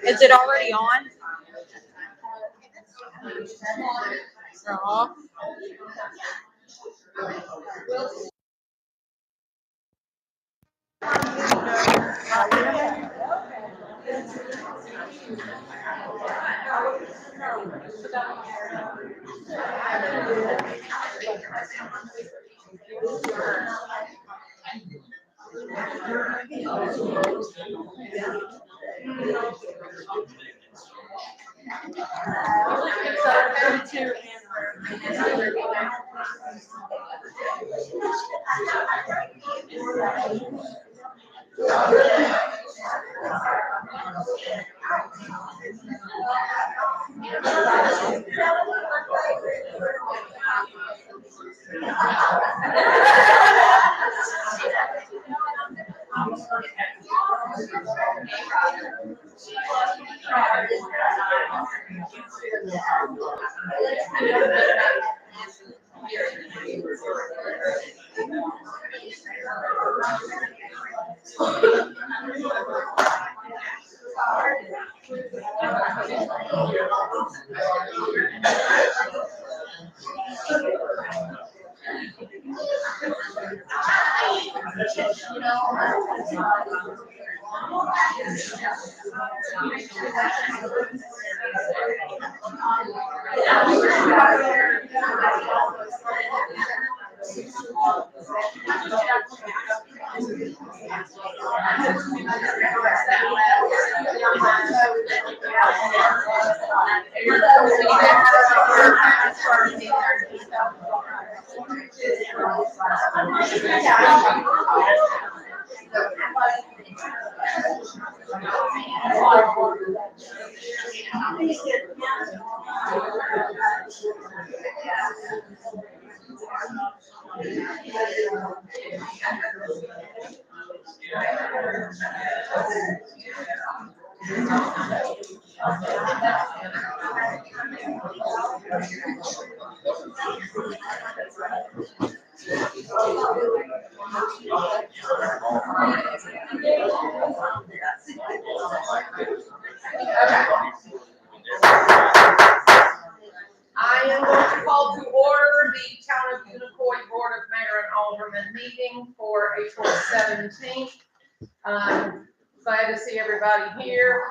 Is it already on? Aw. I am going to call to order the Town of Unicoi Board of Mayor and Alderman meeting for April 17th. Glad to see everybody here,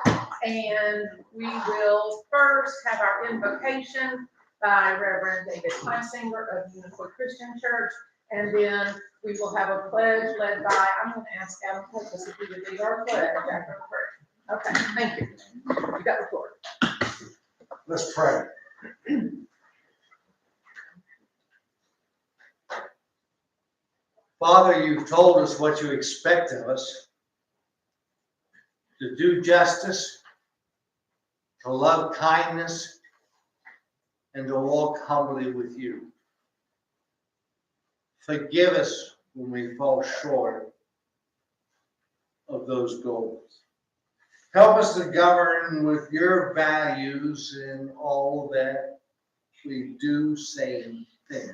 and we will first have our invocation by Reverend David Kleisinger of Unicoi Christian Church, and then we will have a pledge led by, I'm going to ask Adam Purpose if he would lead our pledge after prayer. Okay, thank you. You got the floor. Let's pray. Father, you've told us what you expect of us: to do justice, to love kindness, and to walk humbly with you. Forgive us when we fall short of those goals. Help us to govern with your values in all that we do, say, and think.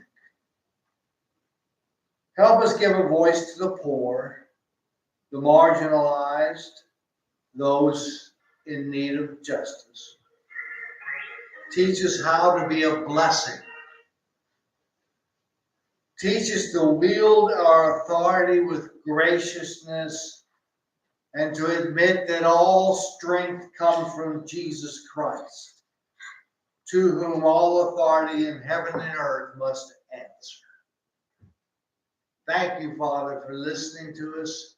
Help us give a voice to the poor, the marginalized, those in need of justice. Teach us how to be a blessing. Teach us to wield our authority with graciousness and to admit that all strength comes from Jesus Christ, to whom all authority in heaven and earth must answer. Thank you, Father, for listening to us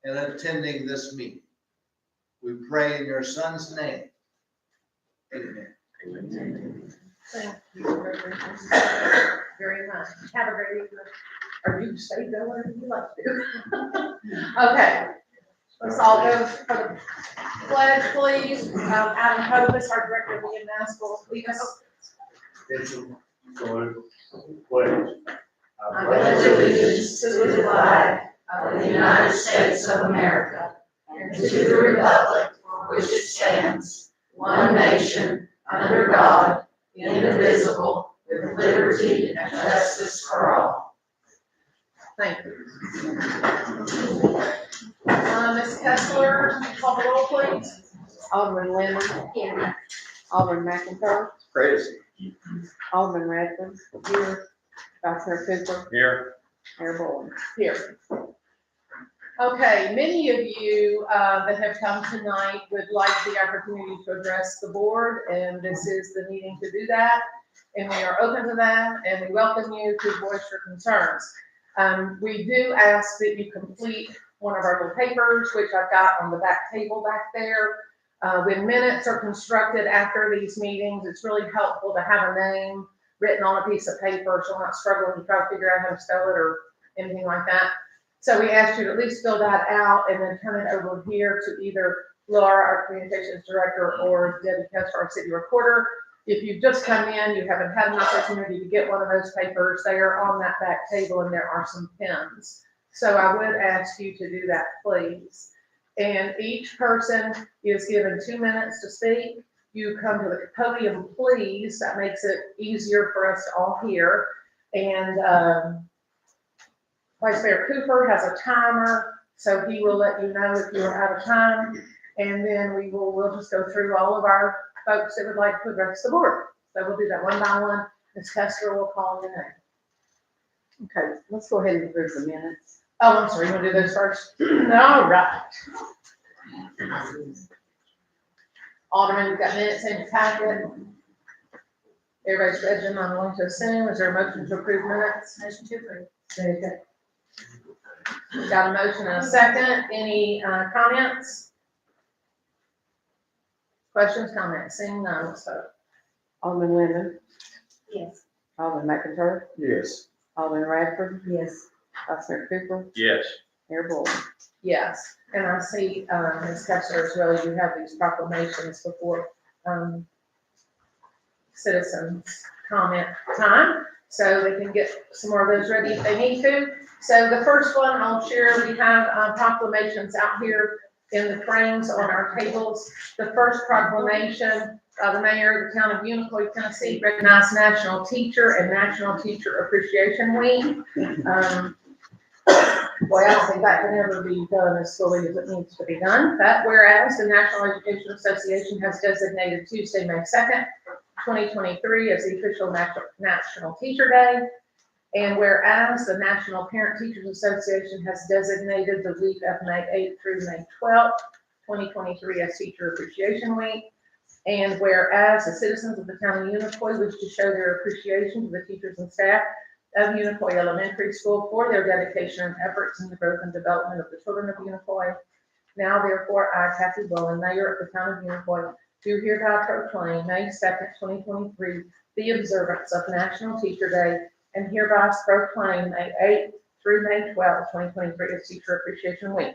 and attending this meeting. We pray in your Son's name. Amen. Thank you very much. Have a great evening. Or you stay there wherever you like to. Okay, let's all go for the pledge, please. Adam Hovis, our director of EMS, will lead us. Pledge. I pledge allegiance to the flag of the United States of America and to the republic for which it stands, one nation, under God, indivisible, with liberty and justice for all. Thank you. Ms. Kessler, call the roll, please. Alderman Lemon. Here. Alderman McIntyre. Crazy. Alderman Radford. Here. Vice Mayor Cooper. Here. Mayor Bowen. Here. Okay, many of you that have come tonight would like the opportunity to address the board, and this is the meeting to do that. And we are open to that, and we welcome you to voice your concerns. We do ask that you complete one of our little papers, which I've got on the back table back there. When minutes are constructed after these meetings, it's really helpful to have a name written on a piece of paper, so we're not struggling to try to figure out how to spell it or anything like that. So we asked you to at least fill that out and then turn it over here to either Laura, our communications director, or Debbie Kessler, our city recorder. If you've just come in, you haven't had an opportunity to get one of those papers, they are on that back table and there are some pens. So I would ask you to do that, please. And each person is given 2 minutes to speak. You come to the podium, please. That makes it easier for us to all hear. And Vice Mayor Cooper has a timer, so he will let you know if you're out of time. And then we'll just go through all of our folks that would like to address the board. So we'll do that one by one. Ms. Kessler will call your name. Okay, let's go ahead and approve the minutes. Oh, I'm sorry, you want to do those first? All right. Alderman, you've got minutes in your packet. Everybody's read them, I'm going to assume. Is there a motion to approve minutes? Motion to approve. Okay. Got a motion and a second. Any comments? Questions, comments? Seeing none, let's vote. Alderman Lemon. Yes. Alderman McIntyre. Yes. Alderman Radford. Yes. Vice Mayor Cooper. Yes. Mayor Bowen. Yes, and I see, Ms. Kessler as well, you have these proclamations before, citizens comment time, so we can get some more of those ready if they need to. So the first one I'll share, we have proclamations out here in the frames on our tables. The first proclamation, the mayor of the town of Unicoi, Tennessee, recognized National Teacher and National Teacher Appreciation Week. Boy, I don't think that can ever be done as fully as it needs to be done. But whereas the National Education Association has designated Tuesday, May 2nd, 2023 as the official National Teacher Day, and whereas the National Parent Teachers Association has designated the week of May 8th through May 12th, 2023 as Teacher Appreciation Week, and whereas the citizens of the town of Unicoi wish to show their appreciation to the teachers and staff of Unicoi Elementary School for their dedication and efforts in the growth and development of the children of Unicoi. Now therefore, I, Kathy Bowen, Mayor of the town of Unicoi, do hereby proclaim May 2nd, 2023, the observance of National Teacher Day, and hereby proclaim May 8th through May 12th, 2023 as Teacher Appreciation Week.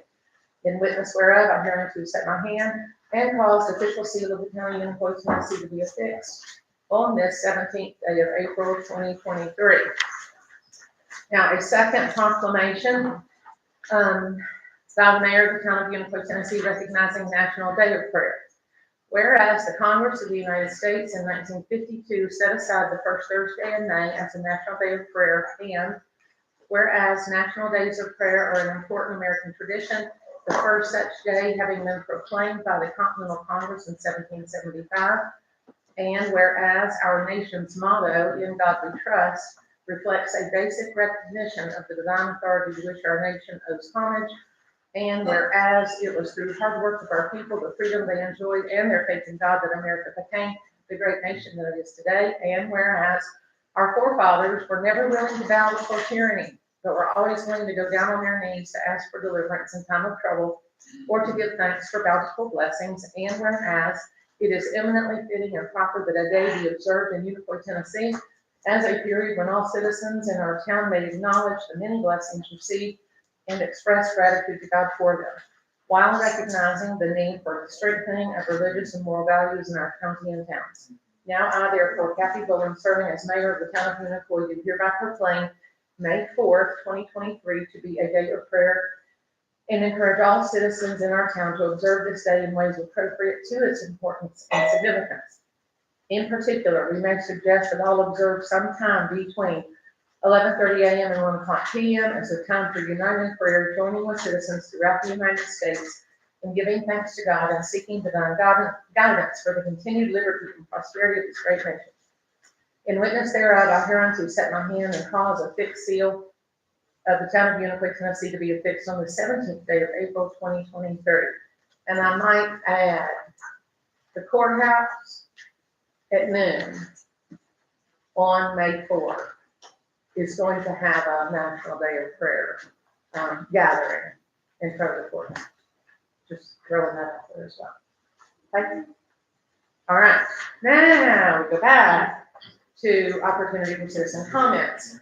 In witness whereof, I hereby set my hand and cause the official seal of the town of Unicoi, Tennessee to be affixed on this 17th day of April, 2023. Now, a second proclamation, by the mayor of the town of Unicoi, Tennessee, recognizing National Day of Prayer. Whereas the Congress of the United States in 1952 set aside the first Thursday in May as a National Day of Prayer, and whereas National Days of Prayer are an important American tradition, the first such day having been proclaimed by the Continental Congress in 1775, and whereas our nation's motto, "In God We Trust," reflects a basic recognition of the divine authority to which our nation owes homage, and whereas it was through hard work of our people, the freedom they enjoyed, and their faith in God that America became the great nation that it is today, and whereas our forefathers were never willing to bow before tyranny, but were always willing to go down on their knees to ask for deliverance in time of trouble, or to give thanks for bountiful blessings, and whereas it is eminently fitting and proper that a day be observed in Unicoi, Tennessee, as a period when all citizens in our town may acknowledge the many blessings received and express gratitude to God for them, while recognizing the need for the strengthening of religious and moral values in our county and towns. Now I, therefore, Kathy Bullen, serving as mayor of the town of Unicoi, do hereby proclaim May 4th, 2023 to be a day of prayer, and encourage all citizens in our town to observe this day in ways appropriate to its importance and significance. In particular, we may suggest that all observe sometime between 11:30 a.m. and 1 o'clock p.m. as a time for united prayer, joining with citizens throughout the United States in giving thanks to God and seeking divine guidance for the continued liberty and prosperity of this great nation. In witness thereof, I hereunto set my hand and cause a fixed seal of the town of Unicoi, Tennessee, to be affixed on the 17th day of April, 2023. And I might add, the courthouse at noon on May 4th is going to have a National Day of Prayer gathering in front of the courthouse. Just throwing that out there as well. Okay? All right, now we go back to opportunity for citizen comments.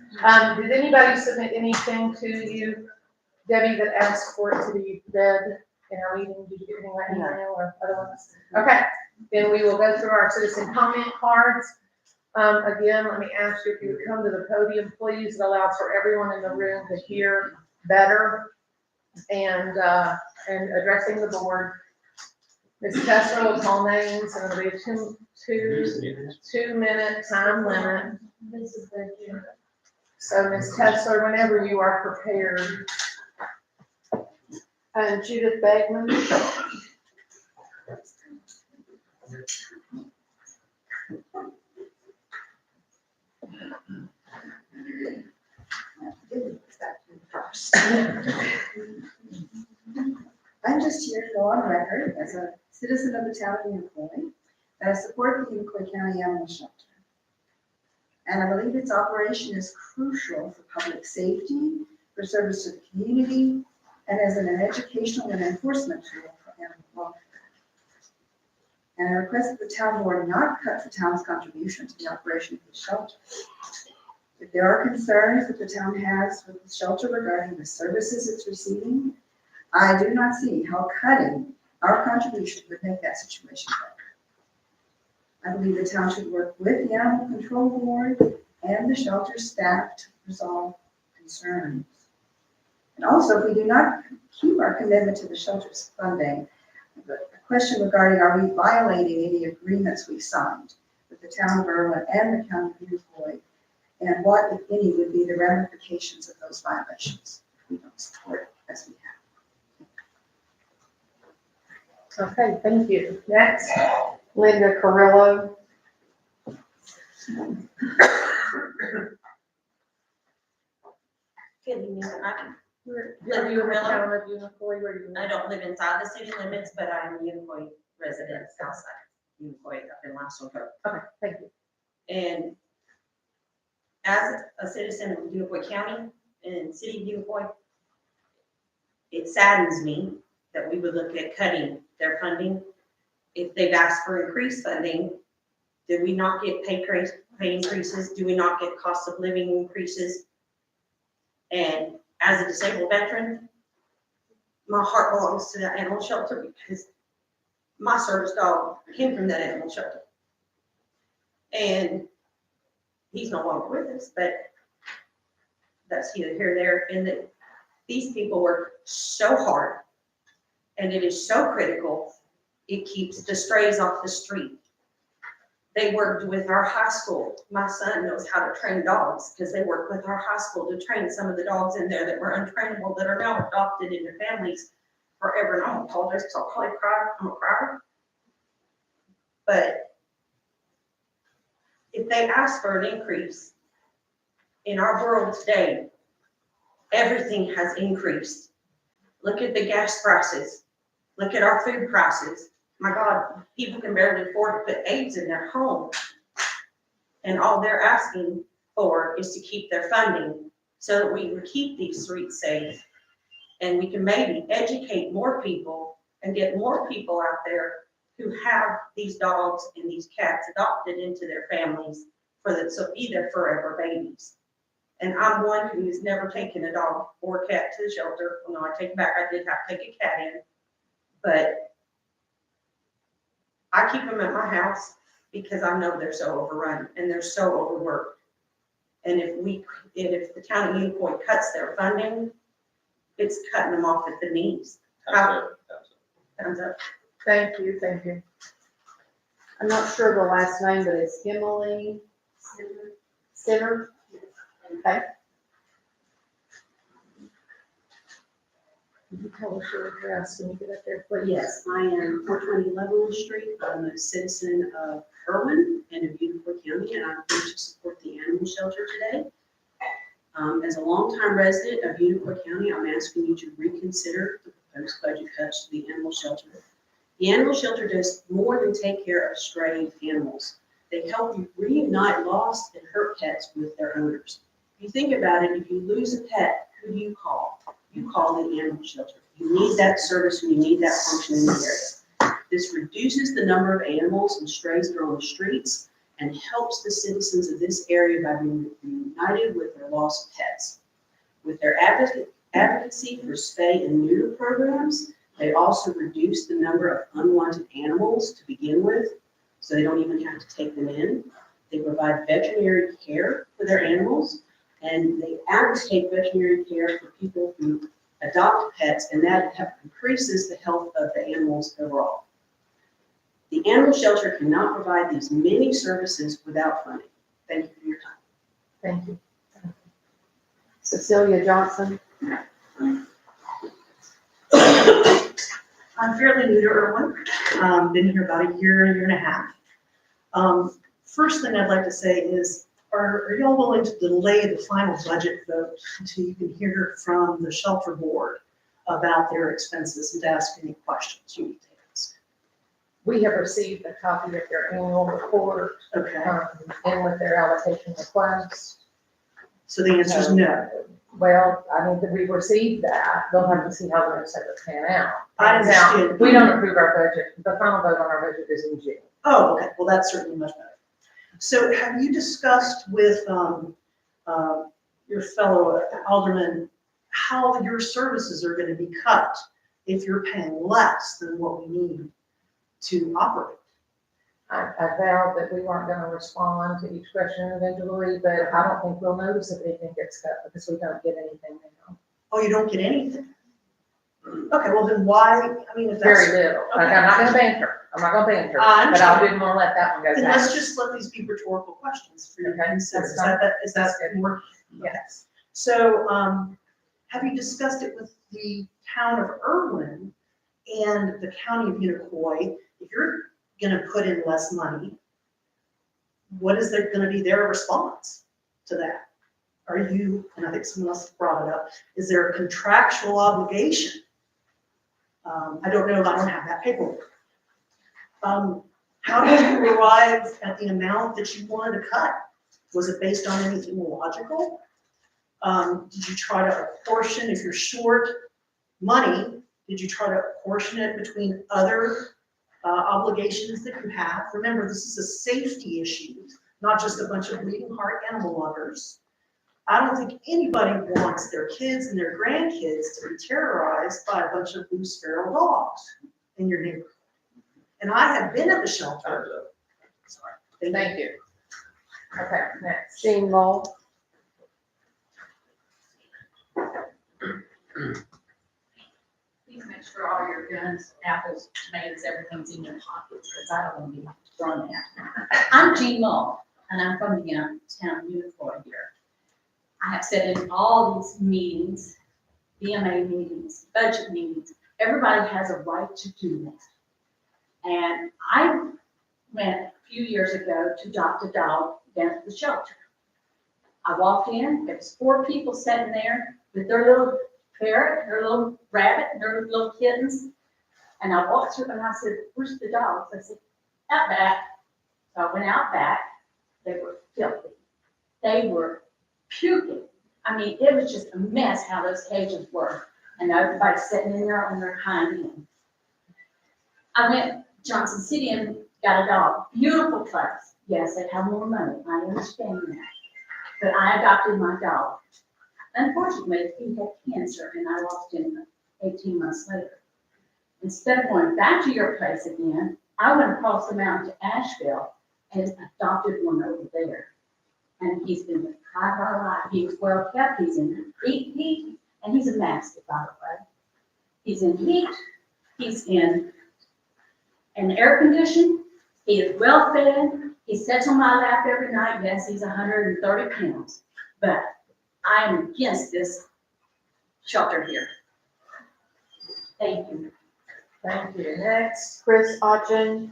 Did anybody submit anything to you, Debbie, that asked for it to be read in our meeting? Did you get anything like email or otherwise? Okay, then we will go through our citizen comment cards. Again, let me ask you if you would come to the podium, please. It allows for everyone in the room to hear better and addressing the board. Ms. Kessler will call names, and it'll be a two-minute time limit. So Ms. Kessler, whenever you are prepared. Judith Bagman. I'm just here to go on record as a citizen of the town of Unicoi that I support the Unicoi County Animal Shelter. And I believe its operation is crucial for public safety, for service to the community, and as an educational and enforcement tool for animal welfare. And I request that the town board not cut the town's contribution to the operation of the shelter. If there are concerns that the town has with the shelter regarding the services it's receiving, I do not see how cutting our contribution would make that situation better. I believe the town should work with the Animal Control Board and the shelter staff to resolve concerns. And also, if we do not keep our commitment to the shelter's funding, a question regarding are we violating any agreements we signed with the town of Berlin and the county of Unicoi, and what, if any, would be the ramifications of those violations if we don't support it as we have. Okay, thank you. Next. Linda Carrillo. Good evening. Are you in the town of Unicoi? Where do you live? I don't live inside the city limits, but I'm a Unicoi resident outside Unicoi up in Limestone Cove. Okay, thank you. And as a citizen of Unicoi County and city of Unicoi, it saddens me that we would look at cutting their funding. If they've asked for increased funding, did we not get pay increases? Do we not get cost of living increases? And as a disabled veteran, my heart belongs to that animal shelter because my service dog came from that animal shelter. And he's no longer with us, but that's neither here nor there. And that these people work so hard, and it is so critical It keeps the strays off the street. They worked with our high school. My son knows how to train dogs because they worked with our high school to train some of the dogs in there that were untrainable that are now adopted into families forever. And I apologize because I'll probably cry. I'm a crier. But if they ask for an increase in our world today, everything has increased. Look at the gas prices. Look at our food prices. My God, people can barely afford to put eggs in their home. And all they're asking for is to keep their funding so that we can keep these streets safe. And we can maybe educate more people and get more people out there who have these dogs and these cats adopted into their families so be their forever babies. And I'm one who has never taken a dog or a cat to the shelter. Well, no, I take it back. I did have to take a cat in. But I keep them at my house because I know they're so overrun and they're so overworked. And if the town of Unicoi cuts their funding, it's cutting them off at the knees. Thumbs up. Thank you, thank you. I'm not sure the last name, but it's Emily Sitter. Okay. Can you tell us your address when you get up there, please? Yes, I am 420 Level Street. I'm a citizen of Irwin and of Unicoi County, and I'm here to support the animal shelter today. As a longtime resident of Unicoi County, I'm asking you to reconsider the proposed budget cuts to the animal shelter. The animal shelter does more than take care of stray animals. They help you reunite lost and hurt pets with their owners. If you think about it, if you lose a pet, who do you call? You call the animal shelter. You need that service and you need that function in the area. This reduces the number of animals and strays that are on the streets and helps the citizens of this area by being reunited with their lost pets. With their advocacy for spay and neuter programs, they also reduce the number of unwanted animals to begin with, so they don't even have to take them in. They provide veterinary care for their animals, and they advocate veterinary care for people who adopt pets, and that increases the health of the animals overall. The animal shelter cannot provide these many services without funding. Thank you for your time. Thank you. Cecilia Johnson. I'm fairly new to Irwin. Been here about a year and a half. First thing I'd like to say is, are y'all willing to delay the final budget vote until you can hear from the shelter board about their expenses and to ask any questions you need to ask? We have received a copy of their annual report, Okay, and with their allocation request. so the answer is no. Well, I mean, we received that, they'll have to see how the rest of it pan out. I Now, understand. we don't approve our budget, the final vote on our budget is in June. Oh, okay, well, that's certainly much better. So have you discussed with your fellow alderman how your services are going to be cut if you're paying less than what we need to operate? I vowed that we weren't gonna respond to each question individually, but I don't think we'll notice if anything gets cut because we don't get anything now. Oh, you don't get anything? Okay, well then why, I mean, if that's. Very little. Like, I'm not gonna banter, I'm not gonna banter, I but I understand. didn't wanna let that one go Then let's past. just let these be rhetorical questions for you to Okay, consider. that's Is that That's good. more? Yes. So, have you discussed it with the town of Irwin and the county of Unicoi? If you're gonna put in less money, what is there gonna be their response to that? Are you, and I think someone else brought it up, is there a contractual obligation? I don't know, I don't have that paperwork. How did you arrive at the amount that you wanted to cut? Was it based on anything logical? Did you try to apportion, if you're short money, did you try to apportion it between other obligations that you have? Remember, this is a safety issue, not just a bunch of bleeding heart animal lovers. I don't think anybody wants their kids and their grandkids to be terrorized by a bunch of loose feral dogs in your neighborhood. And I have been at the shelter. Sorry. Thank you. Okay, next. Jean Mull. These make sure all your guns, apples, tomatoes, everything's in your pockets, because I don't want to be thrown at. I'm Jean Mull, and I'm from the town of Unicoi here. I have sat in all these meetings, BMA meetings, budget meetings. Everybody has a right to do that. And I went a few years ago to adopt a dog down at the shelter. I walked in, there was 4 people sitting there with their little ferret, their little rabbit, and their little kittens. And I walked through and I said, "Where's the dogs?" I said, "Out back." So I went out back. They were filthy. They were puking. I mean, it was just a mess how those cages were. And everybody sitting in there on their hind end. I went to Johnson City and got a dog. Beautiful place. Yes, they have more money. I understand that. But I adopted my dog. Unfortunately, he had cancer and I lost him 18 months later. Instead of going back to your place again, I went across the mountain to Asheville and adopted one over there. And he's been the pride of our life. He was well kept. He's in heat, and he's a mastiff, by the way. He's in heat. He's in an air condition. He is well fed. He sits on my lap every night. Yes, he's 130 pounds, but I am against this shelter here. Thank you. Thank you. Next. Chris Hodgin.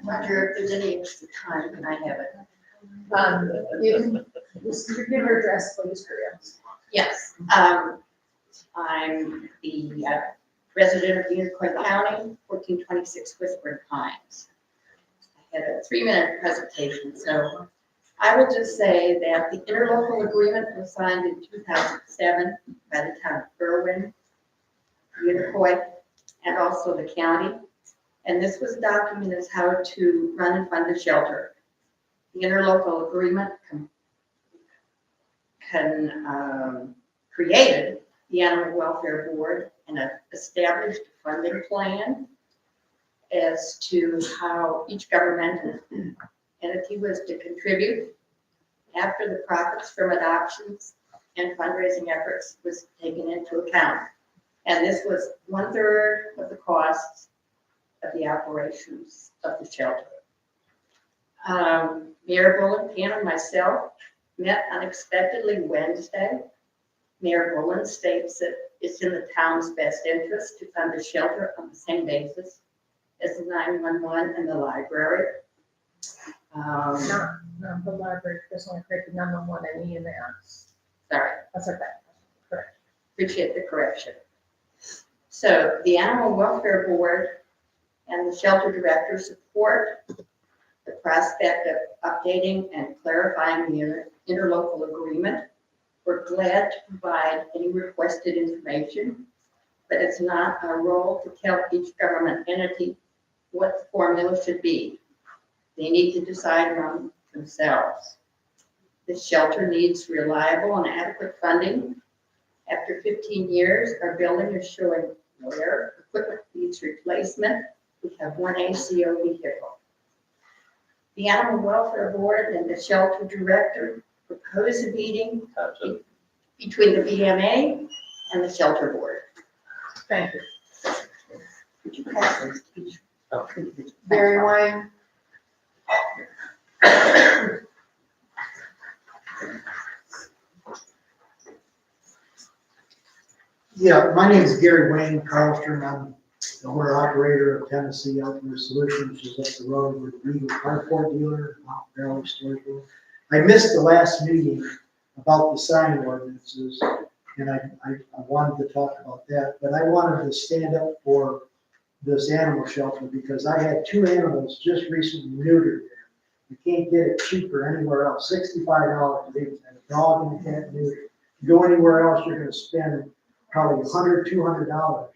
Wonder if there's any extra time, can I have it? You give your address, please, Priya. Yes, I'm the resident of Unicoi County, 1426 Whispering Pines. I had a 3-minute presentation, so I would just say that the interlocal agreement was signed in 2007 by the town of Berwyn, Unicoi, and also the county. And this was a document as how to run and fund the shelter. The interlocal agreement created the Animal Welfare Board and established a funding plan as to how each governmental entity was to contribute after the profits from adoptions and fundraising efforts was taken into account. And this was 1/3 of the costs of the operations of the shelter. Mayor Bullenkamp and myself met unexpectedly Wednesday. Mayor Bullen states that it's in the town's best interest to fund the shelter on the same basis as the 911 and the library. Not the library, just only created 911 and EMS. Sorry, That's okay. Correct. appreciate the correction. So the Animal Welfare Board and the shelter director support the prospect of updating and clarifying the interlocal agreement. We're glad to provide any requested information, but it's not our role to tell each government entity what the formula should be. They need to decide among themselves. The shelter needs reliable and adequate funding. After 15 years, our building is showing wear, equipment needs replacement. We have 1 ACO vehicle. The Animal Welfare Board and the shelter director propose a meeting between the BMA and the shelter board. Thank you. Would you pass those, please? Gary Wayne. Yeah, my name is Gary Wayne Carlstrom. I'm the owner operator of Tennessee Outdoor Solutions, which is up the road with Regal Carport Dealer, Mount Valley Storage Room. I missed the last meeting about the sign ordinances, and I wanted to talk about that, but I wanted to stand up for this animal shelter because I had 2 animals just recently neutered there. You can't get it cheaper anywhere else, $65 a dog and a cat neutered. You go anywhere else, you're gonna spend probably $100, $200.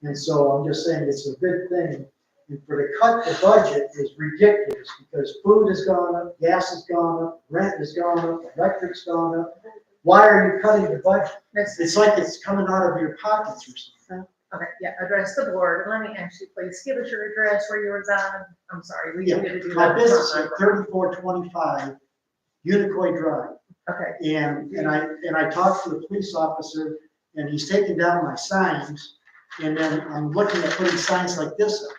And so I'm just saying it's a good thing. And for to cut the budget is ridiculous because food has gone up, gas has gone up, rent has gone up, electric's gone up. Why are you cutting the budget? It's like it's coming out of your pockets or something. Okay, yeah, address the board. Let me ask you, please, give us your address where you reside. I'm sorry, we Yeah, needed to do my that. business is 3425 Unicoi Drive. Okay, And I talked to the police officer, and he's taking down my signs, and then I'm looking at putting signs like this up.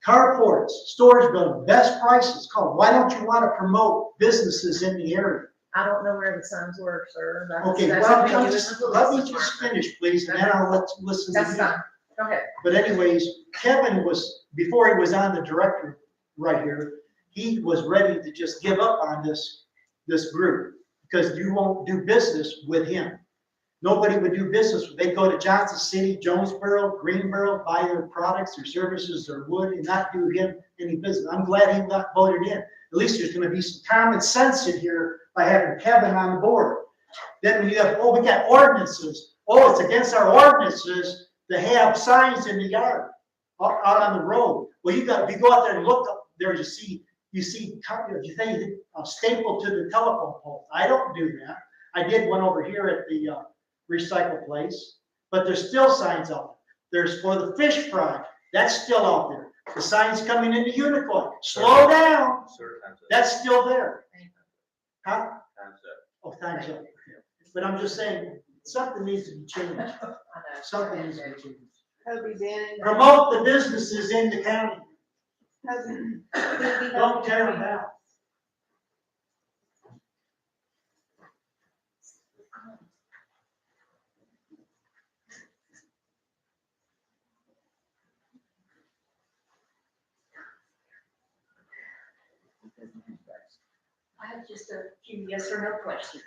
Carports, storage building, best prices, call, why don't you want to promote businesses in the area? I don't know where the signs were, sir. That's- Okay, that's well, something you and the let me police just department. finish, please, and then I'll listen to That's you. fine, go ahead. But anyways, Kevin was, before he was on the director right here, he was ready to just give up on this group, because you won't do business with him. Nobody would do business. They go to Johnson City, Jonesboro, Greenboro, buy their products, their services, their wood, and not do him any business. I'm glad he got voted in. At least there's gonna be some common sense in here by having Kevin on the board. Then when you have, oh, we got ordinances. Oh, it's against our ordinances to have signs in the yard, out on the road. Well, if you go out there and look up there, you see you think stapled to the telephone pole. I don't do that. I did one over here at the recycle place, but there's still signs out there. There's for the fish fry, that's still out there. The signs coming into Unicorn, slow down, that's still there. Huh? Oh, time's up. But I'm just saying, something needs to be changed. I know. Something needs to be changed. Toby Bannon. Promote the businesses in the county. Toby. Don't tear them down. I have just a few yes or no questions.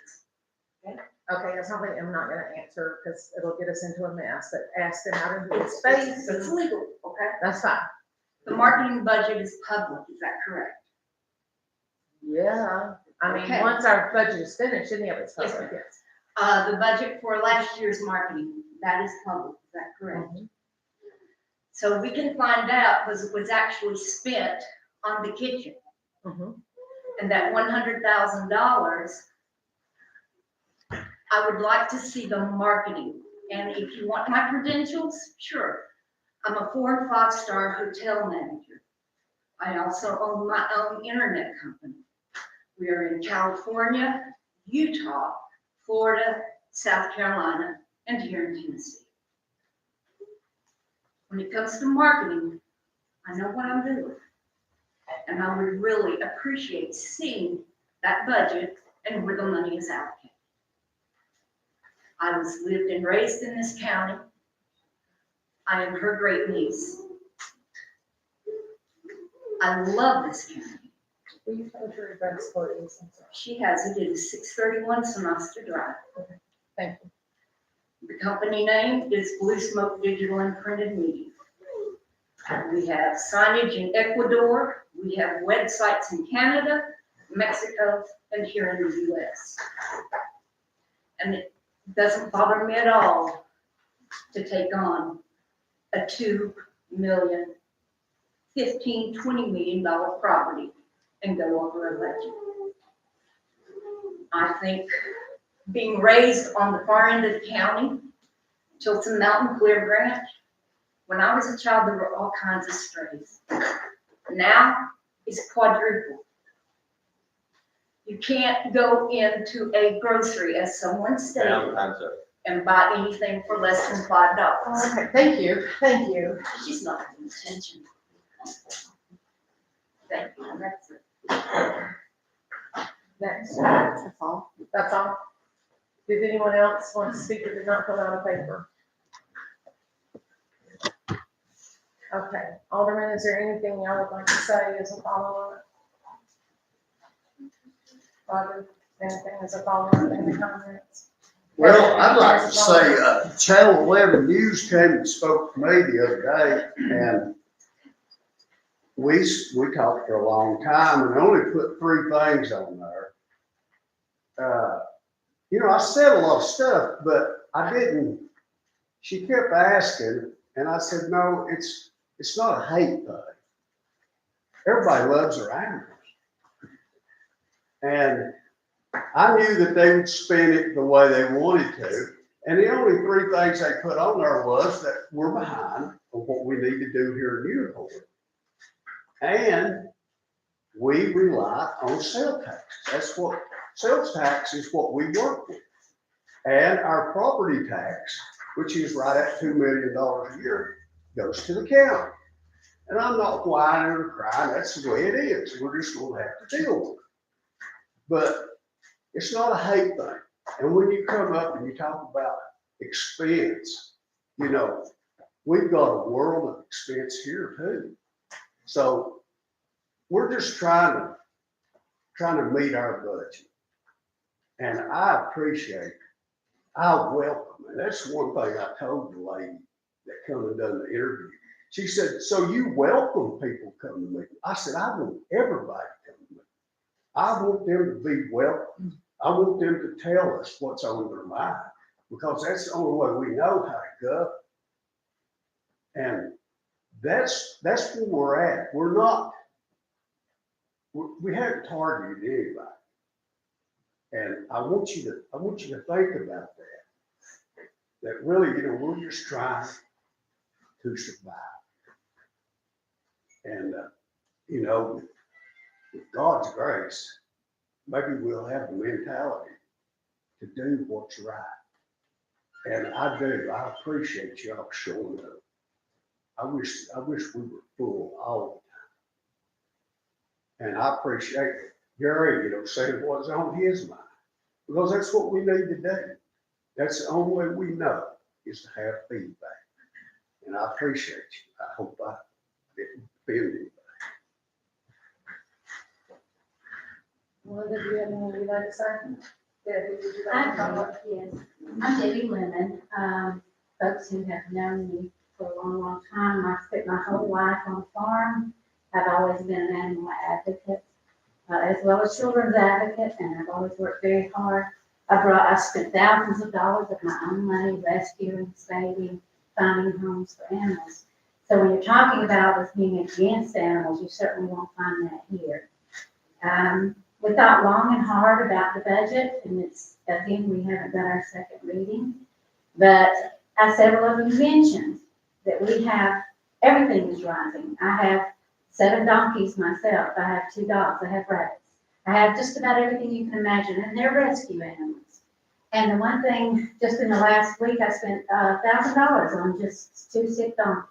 Okay, that's something I'm not gonna answer because it'll get us into a mess, but ask them out into his space. It's legal, okay? That's fine. The marketing budget is public, is that correct? Yeah, I mean, Okay. once our budget is finished, any of it's Yes, public, yes. The budget for last year's marketing, that is public, is that correct? Mhm. So we can find out was actually spent on the kitchen. Mhm. And that $100,000, I would like to see the marketing. And if you want my credentials, sure. I'm a 4 and 5 star hotel manager. I also own my own internet company. We are in California, Utah, Florida, South Carolina, and here in Tennessee. When it comes to marketing, I know what I'm doing. And I would really appreciate seeing that budget and where the money is allocated. I was lived and raised in this county. I am her great niece. I love this county. Will you tell us your address, please? I'm sorry. She has it. It is 631 Sonosta Drive. Thank you. The company name is Blue Smoke Digital and Printed Media. We have signage in Ecuador. We have websites in Canada, Mexico, and here in the US. And it doesn't bother me at all to take on a $2 million, $15, $20 million property and go over a budget. I think being raised on the far end of the county, Tilton Mountain, Clear Branch, when I was a child, there were all kinds of strays. Now it's quadruple. You can't go into a grocery, as someone stated, and buy anything for less than $5. Okay, thank you, thank you. She's not paying attention. Thank you, that's it. Next, That's all. that's all. Did anyone else want to speak or did not fill out a paper? Okay, Alderman, is there anything y'all would like to say as a follow-up? Roger, anything as a follow-up, any comments? Well, I'd like to say, Channel 11 News came and spoke to me the other day, and we talked for a long time and only put 3 things on there. I said a lot of stuff, but I didn't. She kept asking, and I said, no, it's not a hate thing. Everybody loves their animals. And I knew that they would spin it the way they wanted to. And the only 3 things they put on there was that we're behind on what we need to do here in Unicorn. And we rely on sale tax. Sales tax is what we work with. And our property tax, which is right at $2 million a year, goes to the county. And I'm not whining or crying, that's the way it is. We're just gonna have to deal with it. But it's not a hate thing. And when you come up and you talk about expense, you know, we've got a world of expense here too. So we're just trying to meet our budget. And I appreciate, I welcome, and that's one thing I told the lady that come and done the interview. She said, so you welcome people come to me? I said, I want everybody to come to me. I want them to be welcome. I want them to tell us what's on their mind, because that's the only way we know how to go. And that's where we're at. We're not, we haven't targeted anybody. And I want you to think about that. That really, you know, we're just trying to survive. And, you know, with God's grace, maybe we'll have the mentality to do what's right. And I do. I appreciate y'all showing up. I wish we were full all the time. And I appreciate Gary, you know, saying what's on his mind, because that's what we need to do. That's the only way we know is to have feedback. And I appreciate you. I hope I didn't offend anybody. Melinda, do you have anything you'd like to say? Debbie, would you like I to thought, yes, I'm Debbie Lemon, folks who have known me for a long, long time. I've spent my whole life on a farm. I've always been an animal advocate, as well as children's advocate, and I've always worked very hard. I spent thousands of dollars of my own money rescuing, saving, finding homes for animals. So when you're talking about us being against animals, you certainly won't find that here. We thought long and hard about the budget, and it's, again, we haven't done our second reading. But as several of you mentioned, that we have, everything is rising. I have 7 donkeys myself. I have 2 dogs. I have rabbits. I have just about everything you can imagine, and they're rescue animals. And the one thing, just in the last week, I spent $1,000 on just 2 sick donkeys.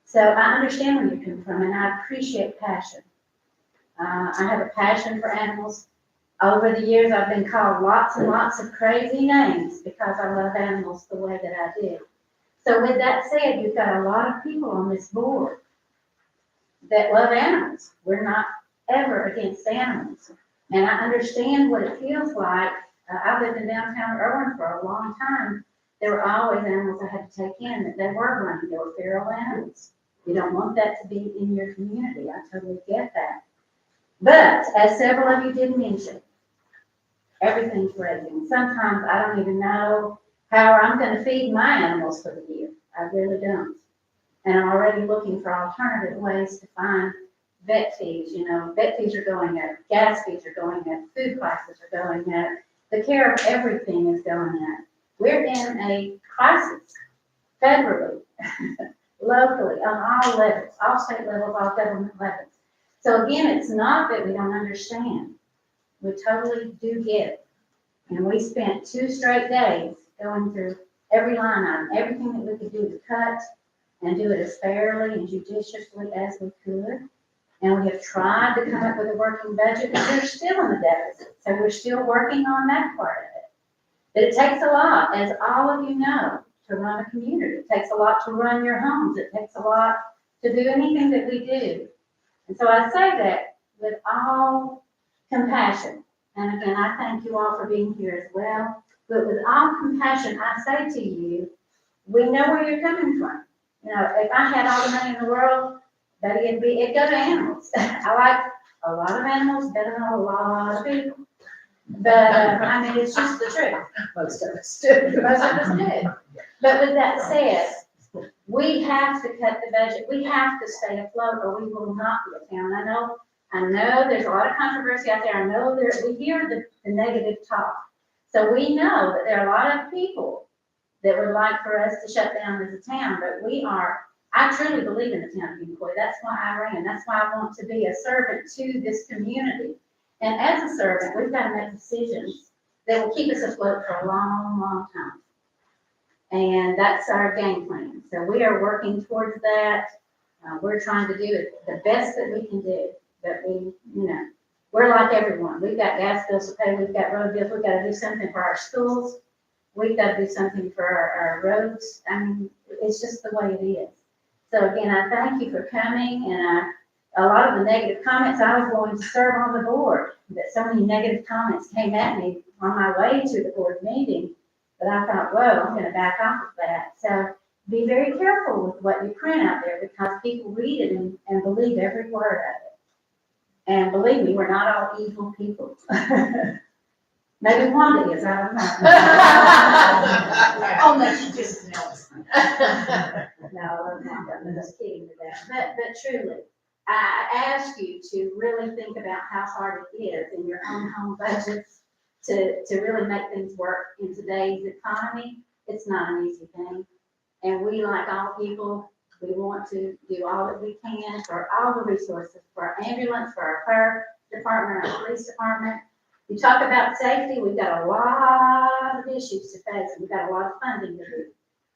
So I understand where you're coming from, and I appreciate passion. I have a passion for animals. Over the years, I've been called lots and lots of crazy names because I love animals the way that I do. So with that said, you've got a lot of people on this board that love animals. We're not ever against animals. And I understand what it feels like. I lived in downtown Irwin for a long time. There were always animals I had to take in that they were running. They were feral animals. You don't want that to be in your community. I totally get that. But as several of you did mention, everything's rising. Sometimes I don't even know how I'm going to feed my animals for the year. I really don't. And I'm already looking for alternative ways to find vet fees. You know, vet fees are going up, gas fees are going up, food prices are going up. The care of everything is going up. We're in a crisis, federally, locally, on all levels, all state levels, all government levels. So again, it's not that we don't understand. We totally do get it. And we spent 2 straight days going through every line item, everything that we could do to cut and do it as fairly and judiciously as we could. And we have tried to come up with a working budget, but we're still in the deficit. So we're still working on that part of it. But it takes a lot, as all of you know, to run a community. It takes a lot to run your homes. It takes a lot to do anything that we do. And so I say that with all compassion. And again, I thank you all for being here as well. But with all compassion, I say to you, we know where you're coming from. You know, if I had all the money in the world, it'd go to animals. I like a lot of animals better than a lot of people. But I mean, it's just the truth. Most of us do. Most of us do. But with that said, we have to cut the budget. We have to stay afloat, or we will not be a town. I know there's a lot of controversy out there. I know we hear the negative talk. So we know that there are a lot of people that would like for us to shut down as a town, but I truly believe in the town of Unicoi. That's why I ran. That's why I want to be a servant to this community. And as a servant, we've got to make decisions that will keep us afloat for a long, long time. And that's our game plan. So we are working towards that. We're trying to do it the best that we can do, that we, we're like everyone. We've got gas bills to pay, we've got road bills, we've got to do something for our schools. We've got to do something for our roads. I mean, it's just the way it is. So again, I thank you for coming, and a lot of the negative comments, I was going to serve on the board, but so many negative comments came at me on my way to the board meeting that I thought, whoa, I'm gonna back off of that. So be very careful with what you print out there, because people read it and believe every word of it. And believe me, we're not all evil people. Maybe Wanda is, I don't know. Oh, no, she just knows. No, I'm just kidding with that. But truly, I ask you to really think about how hard it is in your own home budgets to really make things work in today's economy. It's not an easy thing. And we, like all people, we want to do all that we can for all the resources, for our ambulance, for our fire department, our police department. You talk about safety, we've got a lot of issues to face, and we've got a lot of funding to do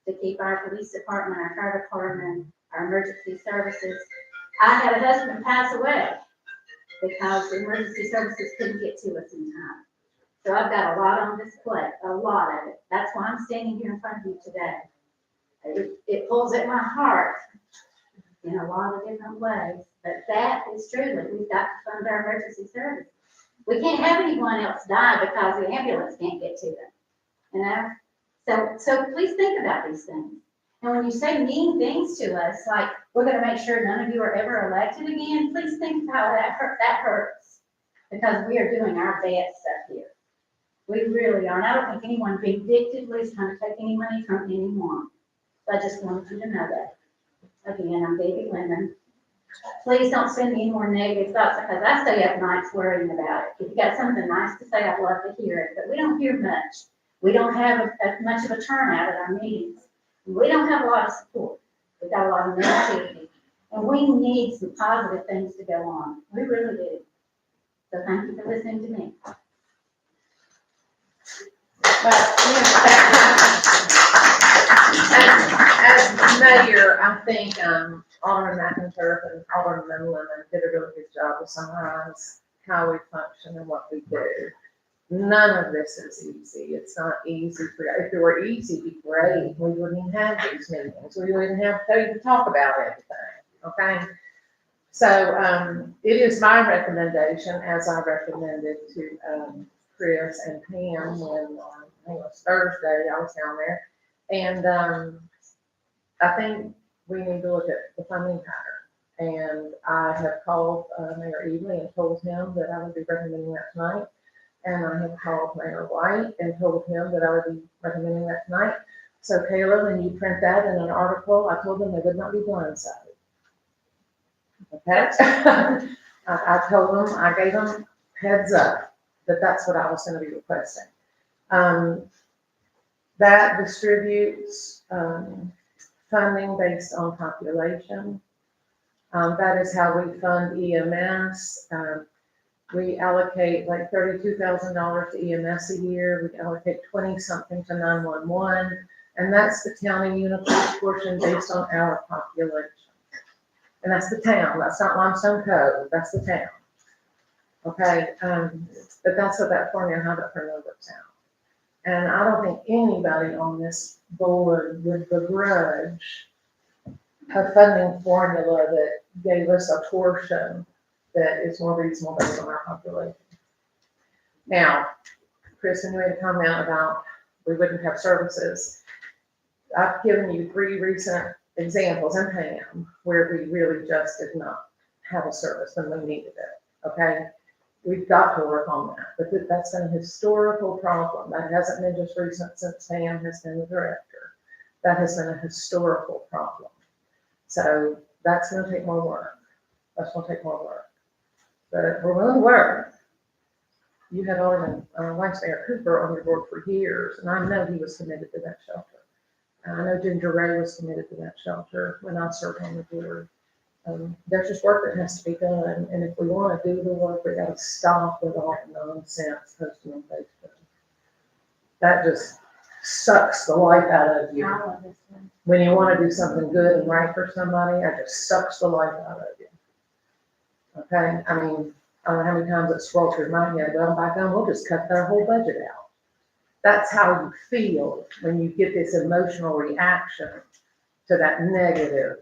to keep our police department, our fire department, our emergency services. I had a husband pass away because the emergency services couldn't get to us in time. So I've got a lot on display, a lot of it. That's why I'm standing here in front of you today. It pulls at my heart in a lot of different ways, but that is truly, we've got to fund our emergency services. We can't have anyone else die because the ambulance can't get to them, So please think about these things. And when you say mean things to us, like, we're gonna make sure none of you are ever elected again, please think of how that hurts. Because we are doing our best up here. We really are. And I don't think anyone vindictively is trying to take any money from anyone. So I just wanted you to know that. Again, I'm Debbie Lemon. Please don't send me any more negative thoughts, because I stay up nights worrying about it. If you got something nice to say, I'd love to hear it, but we don't hear much. We don't have much of a turnout at our meetings. We don't have a lot of support. We've got a lot of negativity. And we need some positive things to go on. We really do. So thank you for listening to me. But, as mayor, I think, Alderman McInturf and Alderman Lemon did a really good job of summarizing how we function and what we do. None of this is easy. It's not easy for you. If it were easy, it'd be great. We wouldn't even have these meetings. We wouldn't have to even talk about everything, okay? So, it is my recommendation, as I recommended to, Chris and Pam when, I think it was Thursday, I was down there. And, I think we need to look at the funding pattern. And I have called, Mayor Ely and told him that I would be recommending that tonight. And I have called Mayor White and told him that I would be recommending that tonight. So Kayla, when you print that in an article, I told them they would not be blindsided. Okay? I told them, I gave them heads up that that's what I was going to be requesting. That distributes funding based on population. That is how we fund EMS. We allocate like $32,000 to EMS a year. We allocate 20-something to 911, and that's the county Unicode portion based on our population. And that's the town. That's not Limestone Cove. That's the town. Okay, but that's what that formula, how that formula works out. And I don't think anybody on this board would begrudge a funding formula that gave us a portion that is more reasonable based on our population. Now, Chris, when you made a comment about we wouldn't have services, I've given you 3 recent examples, and Pam, where we really just did not have a service when we needed it, okay? We've got to work on that, but that's been a historical problem. That hasn't been just recent since Pam has been the director. That has been a historical problem. So that's going to take more work. That's going to take more work. But we're willing to work. You had Alderman Vice Mayor Cooper on your board for years, and I know he was committed to that shelter. I know Ginger Ray was committed to that shelter when I served on the board. There's just work that has to be done, and if we wanna do the work, we gotta stop with all the nonsense posting on Facebook. That just sucks the life out of you. All of this one. When you wanna do something good and right for somebody, that just sucks the life out of you. Okay, I mean, I don't know how many times it's swirled through my head, well, by God, we'll just cut their whole budget out. That's how you feel when you get this emotional reaction to that negative,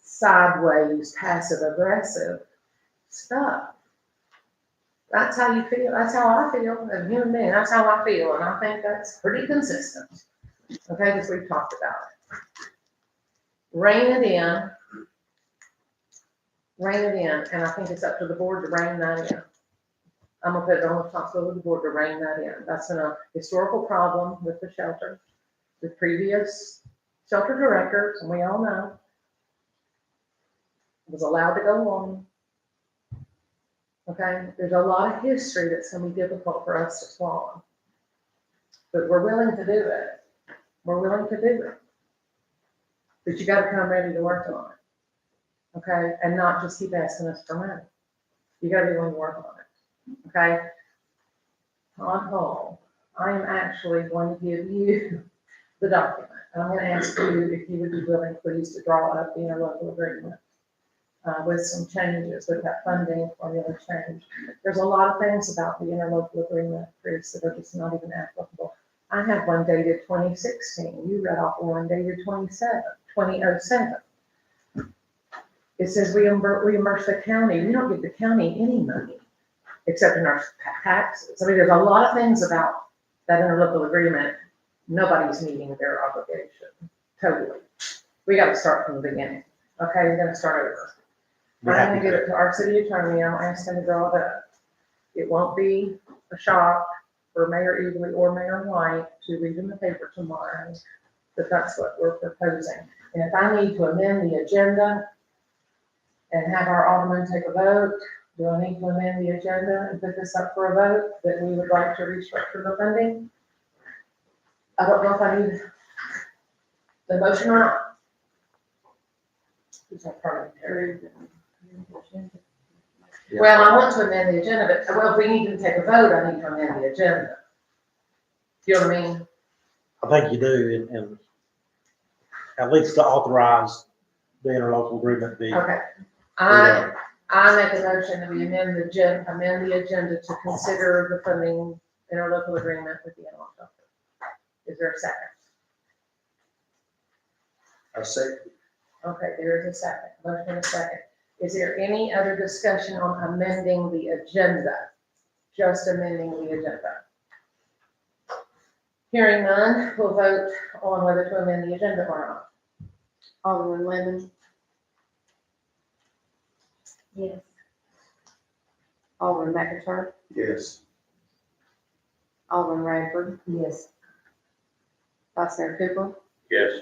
sideways, passive aggressive stuff. That's how you feel. That's how I feel as a human being. That's how I feel. And I think that's pretty consistent. Okay, because we've talked about it. Rein it in. Rein it in. And I think it's up to the board to rein that in. I'm gonna put it on the responsibility of the board to rein that in. That's been a historical problem with the shelter. The previous shelter directors, and we all know, was allowed to go on. Okay, there's a lot of history that's gonna be difficult for us to swallow. But we're willing to do it. We're willing to do it. But you gotta come ready to work on it. Okay, and not just keep asking us for money. You gotta be willing to work on it. Okay? Todd Hall, I am actually going to give you the document. I'm gonna ask you if you would be willing, please, to draw up the interlocal agreement with some changes, with that funding formula change. There's a lot of things about the interlocal agreement, Chris, that are just not even applicable. I have one dated 2016. You read off one dated 2007. It says we reimburse the county. We don't give the county any money except in our taxes. I mean, there's a lot of things about that interlocal agreement. Nobody's meeting their obligation, totally. We gotta start from the beginning. Okay, we're gonna start over. I'm gonna give it to our city attorney. I'll ask him to draw it up. It won't be a shock for Mayor Eagley or Mayor White to read in the paper tomorrow, but that's what we're proposing. And if I need to amend the agenda and have our alderman take a vote, do I need to amend the agenda and put this up for a vote that we would like to restructure the funding? I don't know if I need the motion or not. Who's our parliamentary? Well, I want to amend the agenda, but, well, if we need to take a vote, I need to amend the agenda. You know what I mean? I think you do, and at least to authorize the interlocal agreement be. Okay. I make a motion that we amend the agenda to consider the funding interlocal agreement with the animal shelter. Is there a second? I say, Okay, there is a second. Motion and a second. Is there any other discussion on amending the agenda? Just amending the agenda. Hearing none, we'll vote on whether to amend the agenda or not. Alderman Lemon, Yes. Alderman McIntyre, yes. Alderman Radford, Yes. Vice Mayor Cooper, Yes.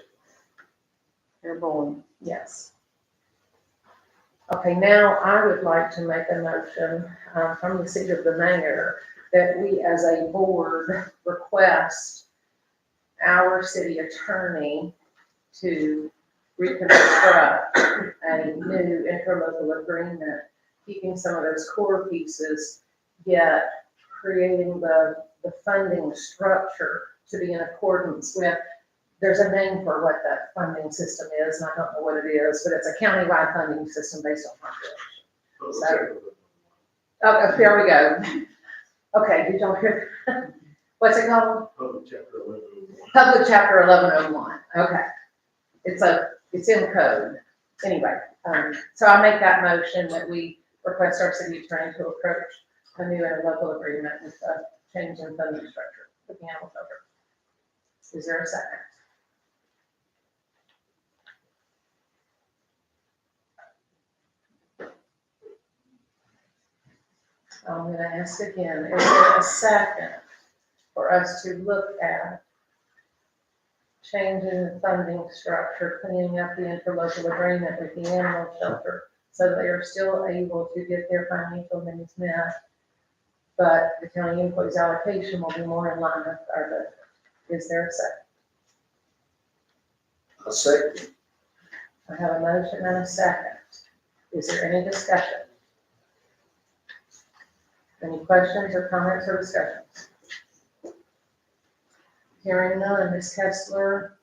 Mayor Bowen. Yes. Okay, now I would like to make a motion from the seat of the mayor that we as a board request our city attorney to reconstruct a new interlocal agreement, keeping some of those core pieces, yet creating the funding structure to be in accordance with. There's a name for what that funding system is, and I don't know what it is, but it's a countywide funding system based on population. So, okay, there we go. Okay, did y'all hear? What's it called? Public Chapter 1101. Okay. It's in code. Anyway, so I make that motion that we request our city attorney to approach a new interlocal agreement with a change in funding structure with the animal shelter. Is there a second? I'm gonna ask again, is there a second for us to look at changing the funding structure, cleaning up the interlocal agreement with the animal shelter so that they are still able to get their financial needs met, but the county employees allocation will be more in line with our budget? Is there a second? I second. I have a motion and a second. Is there any discussion? Any questions or comments or discussions? Hearing none, Ms. Kessler,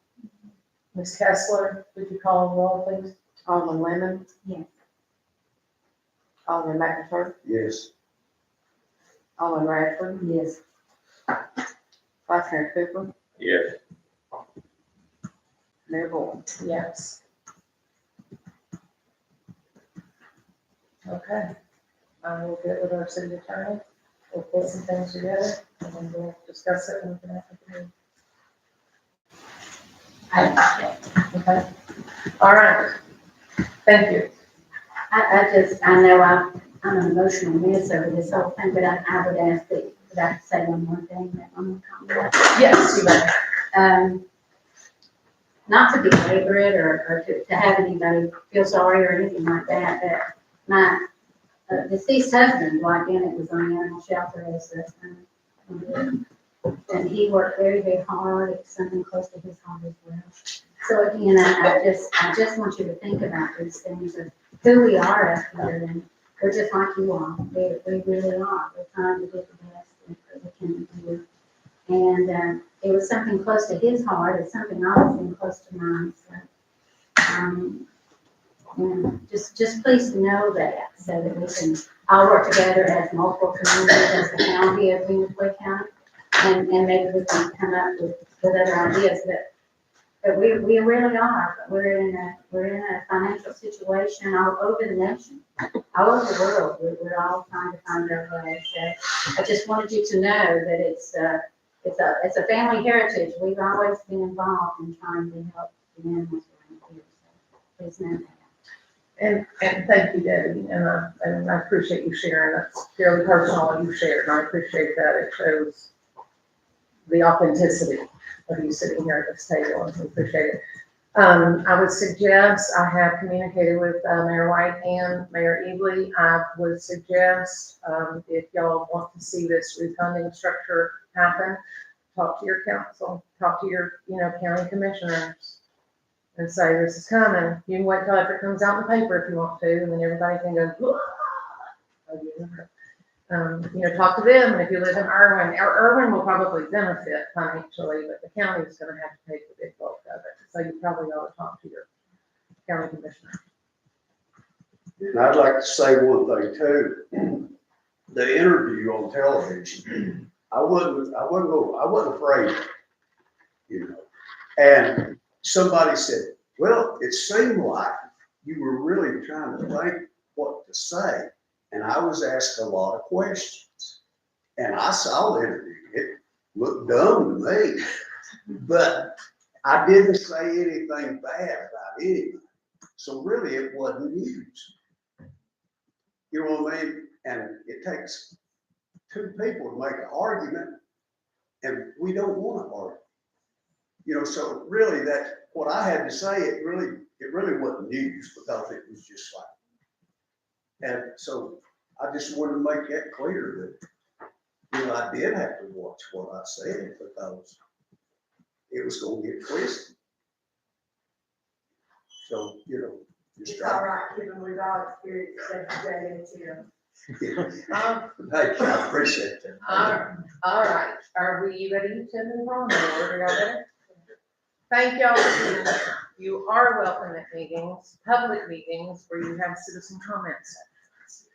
would you call the roll, please? Alderman Lemon. Yes. Alderman McIntyre. Yes. Alderman Radford. Yes. Vice Mayor Cooper. Yes. Mayor Bowen. Yes. Okay, I will get with our city attorney, we'll put some things together, and then we'll discuss it and we can have a meeting. Okay, all right, thank you. I know I'm an emotional mess over this whole thing, but I would ask that I could say one more thing that I'm gonna comment. Yes, you may. Not to belabor it or to have anybody feel sorry or anything like that, but my deceased husband, Dwight Bennett, was on the animal shelter as and he worked very, very hard. It's something close to his heart as well. So again, I just want you to think about these things of who we are up here, and we're just like you are. We really are. We're trying to do the best that we can do. And it was something close to his heart. It's something always been close to mine. So, and just please know that, so that we can all work together as multiple communities, as the county of Unicoi County, and maybe we can come up with other ideas. But we really are. We're in a financial situation all over the nation, all over the world. We're all trying to find our way. So I just wanted you to know that it's a family heritage. We've always been involved in trying to help the animals around here. So please know that. And thank you, Debbie, and I appreciate you sharing. That's fairly personal what you shared, and I appreciate that. It shows the authenticity of you sitting here at this table, and we appreciate it. I would suggest, I have communicated with Mayor White and Mayor Ebley. I would suggest, if y'all want to see this refunding structure happen, talk to your council, talk to your, county commissioners, and say, this is coming. You can wait till after it comes out in the paper if you want to, and then everybody can go, talk to them. And if you live in Irwin, Irwin will probably benefit financially, but the county is going to have to pay the big bulk of it. So you probably ought to talk to your county commissioner. And I'd like to say one thing too. The interview on television, I wasn't afraid, And somebody said, well, it seemed like you were really trying to think what to say. And I was asked a lot of questions. And I saw the interview. It looked dumb to me. But I didn't say anything bad about anything. So really it wasn't news. You know what I mean? And it takes two people to make an argument, and we don't want to argue. So really that what I had to say, it really wasn't news, because it was just like, and so I just wanted to make that clear that, I did have to watch what I said, because it was going to get twisted. So, just It's all right, given we've all experienced segregated too. Thank you, I appreciate that. All right. Are we ready to move on? Are y'all ready? Thank y'all for being here. You are welcome at meetings, public meetings, where you have citizen comment sessions.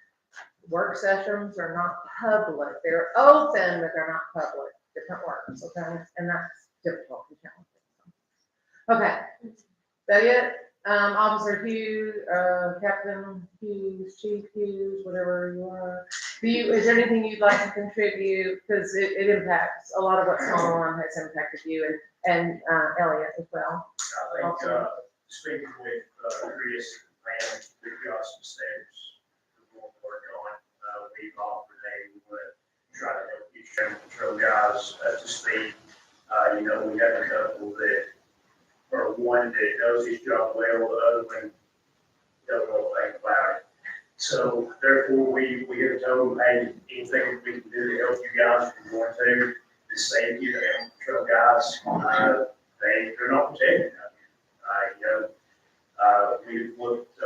Work sessions are not public. They're open, but they're not public. Different words, okay? And that's difficult and challenging. Okay. That it? Officer Hughes, Captain Hughes, Chief Hughes, whatever you are. Is there anything you'd like to contribute? Because it impacts, a lot of what's going on has impacted you and Elliot as well. I think, speaking with Chris and we've got some steps we're going to work on. We've offered to try to help these animal control guys up to speed. We have a couple that, or one that knows his job well, the other one doesn't know a thing about it. So therefore, we have told them, hey, anything we can do to help you guys, we're going to save you, the animal control guys. They're not protected. We've looked,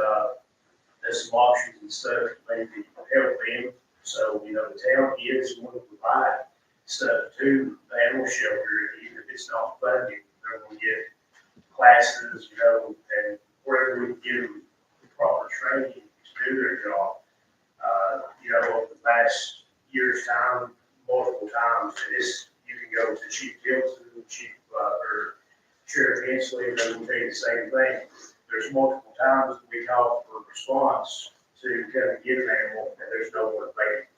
at some options and stuff, maybe help them. So, you know, the town is going to provide stuff to the animal shelter, even if it's not funded, they're going to get classes, you know, and wherever we can give them the proper training to do their job. You know, over the past year's time, multiple times, you can go to Chief Gilson, or Sheriff Hensley, and they will tell you the same thing. There's multiple times we call for a response to come and get an animal, and there's no one available.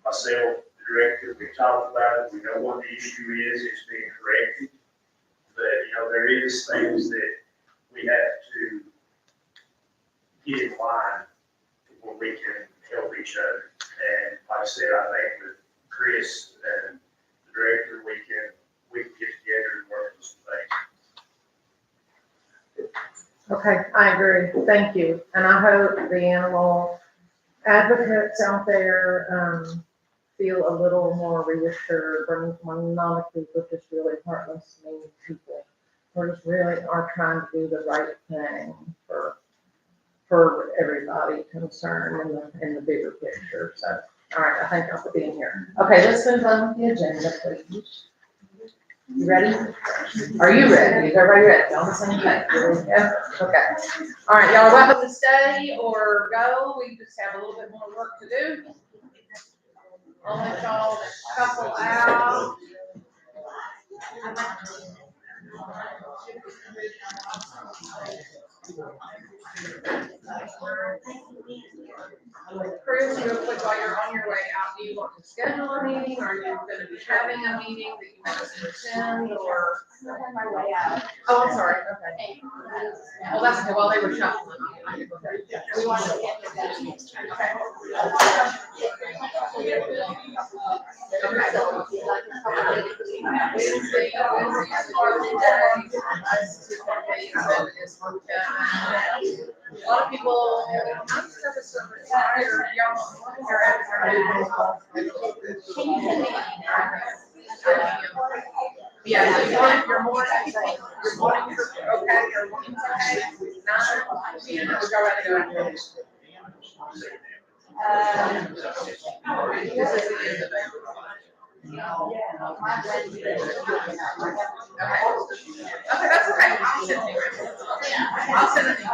Myself, the director, we talked about it, we know what the issue is, it's being corrected. But, you know, there is things that we have to get in line before we can help each other. And like I said, I think with Chris and the director, we can get together and work on some things. Okay, I agree. Thank you. And I hope the animal advocates out there, feel a little more reassured. We're not a group of just really heartless, mean people. We're just really are trying to do the right thing for everybody concerned in the bigger picture. So, all right, I think I'll be in here. Okay, let's move on with the agenda, please. You ready? Are you ready? Is everybody ready? On the same page? Yeah? Okay. All right, y'all welcome to stay or go. We just have a little bit more work to do. I'll let y'all couple out. Chris, real quick, while you're on your way out, do you want to schedule a meeting? Are you gonna be having a meeting that you want us to attend, or? I'm on my way out. Oh, I'm sorry, okay. Well, that's okay, while they were shuffling. We want to get to that. A lot of people, I'm nervous of retire, y'all, yeah, so you're more, okay, you're morning's okay, 9, 10, we'll go right to go. This is the end of it. Okay, that's okay. I'll send an email. All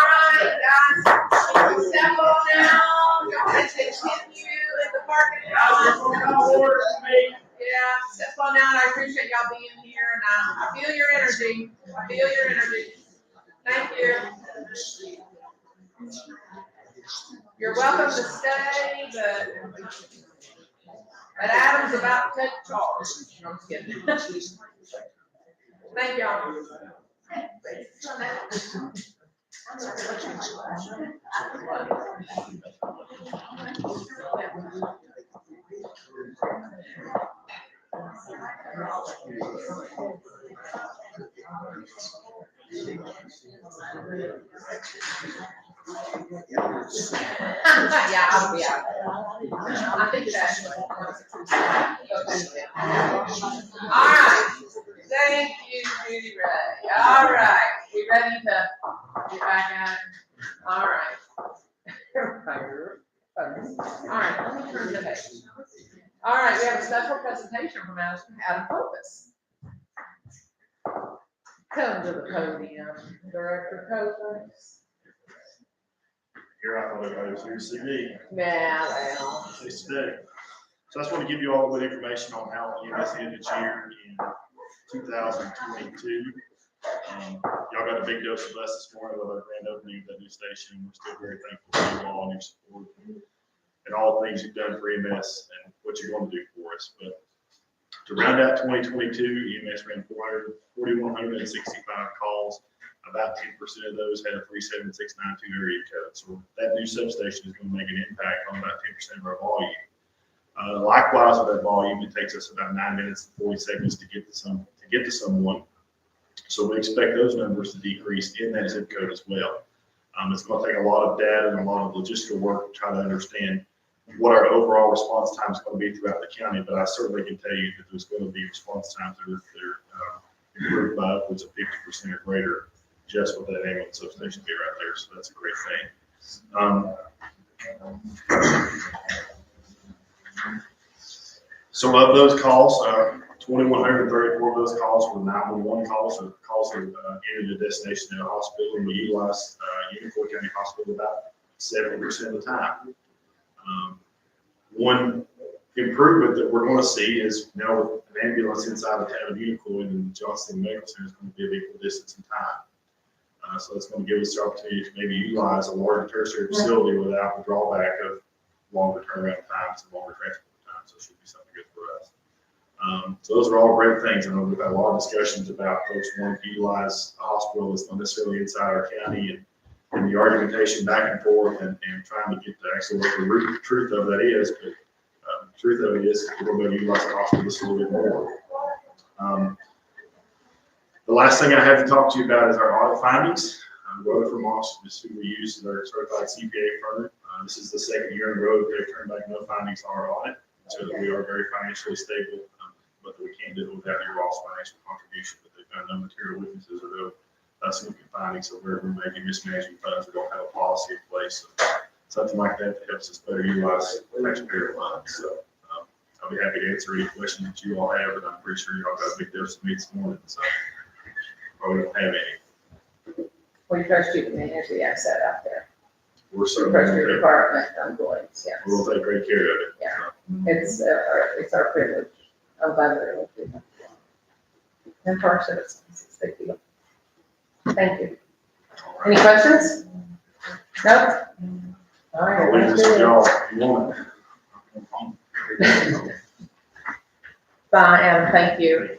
right, guys, step on down. Go ahead and continue in the parking lot. Yeah, step on down. I appreciate y'all being here, and I feel your energy. I feel your energy. Thank you. You're welcome to stay, but Adam's about to take charge. I'm just kidding. Thank y'all. Yeah, I'll be out. I think that's. All right. Thank you, Judy Ray. All right. We ready to get back at it? All right. All right. Let me turn the page. All right. We have a special presentation from Adam Focus. Come to the podium, Director Focus. Here I thought everybody was here to see me. Yeah, well. Nice today. So I just want to give you all the information on how EMS ended the year in 2022. Y'all got a big dose of us this morning with our grand opening of that new station. We're still very thankful for you all and your support and all the things you've done for EMS and what you're going to do for us. But to round out 2022, EMS ran 4,165 calls. About 10% of those had a 37692 area code. So that new substation is going to make an impact on about 10% of our volume. Likewise, with that volume, it takes us about 9 minutes and 40 seconds to get to someone. So we expect those numbers to decrease in that zip code as well. It's going to take a lot of data and a lot of logistical work to try to understand what our overall response time is going to be throughout the county, but I certainly can tell you that there's going to be response times that are improved by upwards of 50% or greater just with that ambulance substation be right there. So that's a great thing. So of those calls, 2,134 of those calls were 911 calls, or calls that entered the destination in a hospital, and we utilize Unicoi County Hospital about 70% of the time. One improvement that we're going to see is now with an ambulance inside the town of Unicoi, and Johnson Medical Center is going to be of equal distance in time. So it's going to give us the opportunity to maybe utilize a larger tertiary facility without the drawback of longer turnaround times and longer transport times. So it should be something good for us. So those are all great things. I know we've had a lot of discussions about folks wanting to utilize a hospital that's not necessarily inside our county, and the argumentation back and forth and trying to get to actually what the root truth of that is. But the truth of it is we're going to utilize the hospital just a little bit more. The last thing I have to talk to you about is our audit findings. Rutherford Moss is who we use as our certified CPA firm. This is the second year in a row that they've turned back no findings on our audit, so that we are very financially stable, but that we can't do it without your all's financial contribution. But they've found no material weaknesses or no significant findings. So where we're making mismanaging funds, we don't have a policy in place. So something like that helps us better utilize taxpayer funds. So I'll be happy to answer any questions that you all have, and I'm pretty sure you all got a big dose of meat this morning. So probably don't have any. We trust you to manage the asset out there. We're We certainly trust your department employees, yes. we'll take great care of it. Yeah. It's our privilege. I'm glad we're able to do that. And for our citizens, it's a big deal. Thank you. Any questions? No? All right. I'll leave this with y'all if you want it. Bye, Adam, thank you.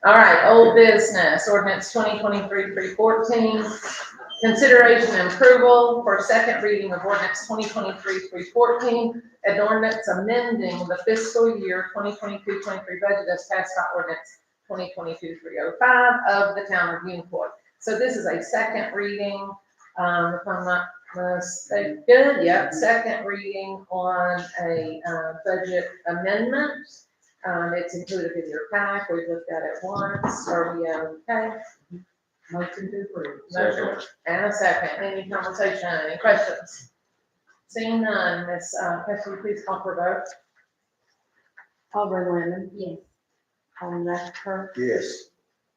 All right, old business, ordinance 2023-314. Consideration and approval for second reading of ordinance 2023-314, an ordinance amending the fiscal year 2022-23 budget as passed by ordinance 2022-305 of the town of Unicoi. So this is a second reading, if I'm not mistaken, yep, second reading on a budget amendment. It's included in your pack. We've looked at it once. Are we okay? Motion to approve. Motion and a second. Any conversation, any questions? Seeing none, Ms. Hester, will you please call for a vote? Alderman Lemon. Yes. Alderman Rutherford. Yes.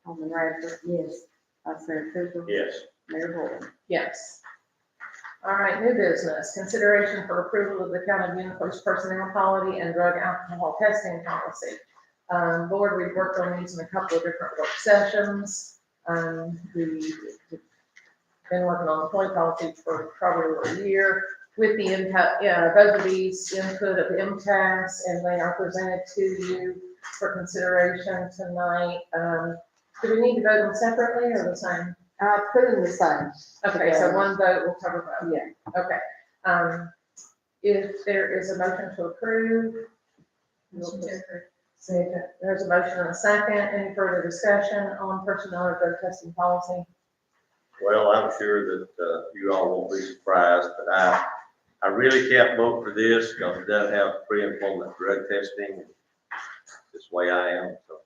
Alderman Radford. Yes. Vice Mayor Cooper. Yes. Mayor Gordon. Yes. All right, new business. Consideration for approval of the County of Unicoi personnel policy and drug alcohol testing policy. Board, we've worked on these in a couple of different work sessions. We've been working on the employee policy for probably a year with the input, both of these input of MTAS, and they are presented to you for consideration tonight. Do we need to vote them separately or the same? Put in the same. Okay, so one vote will cover both. Yeah. Okay. If there is a motion to approve. Second. There's a motion and a second. Any further discussion on personnel or drug testing policy? Well, I'm sure that you all won't be surprised, but I really can't vote for this because it doesn't have pre-employment drug testing. This way I am, so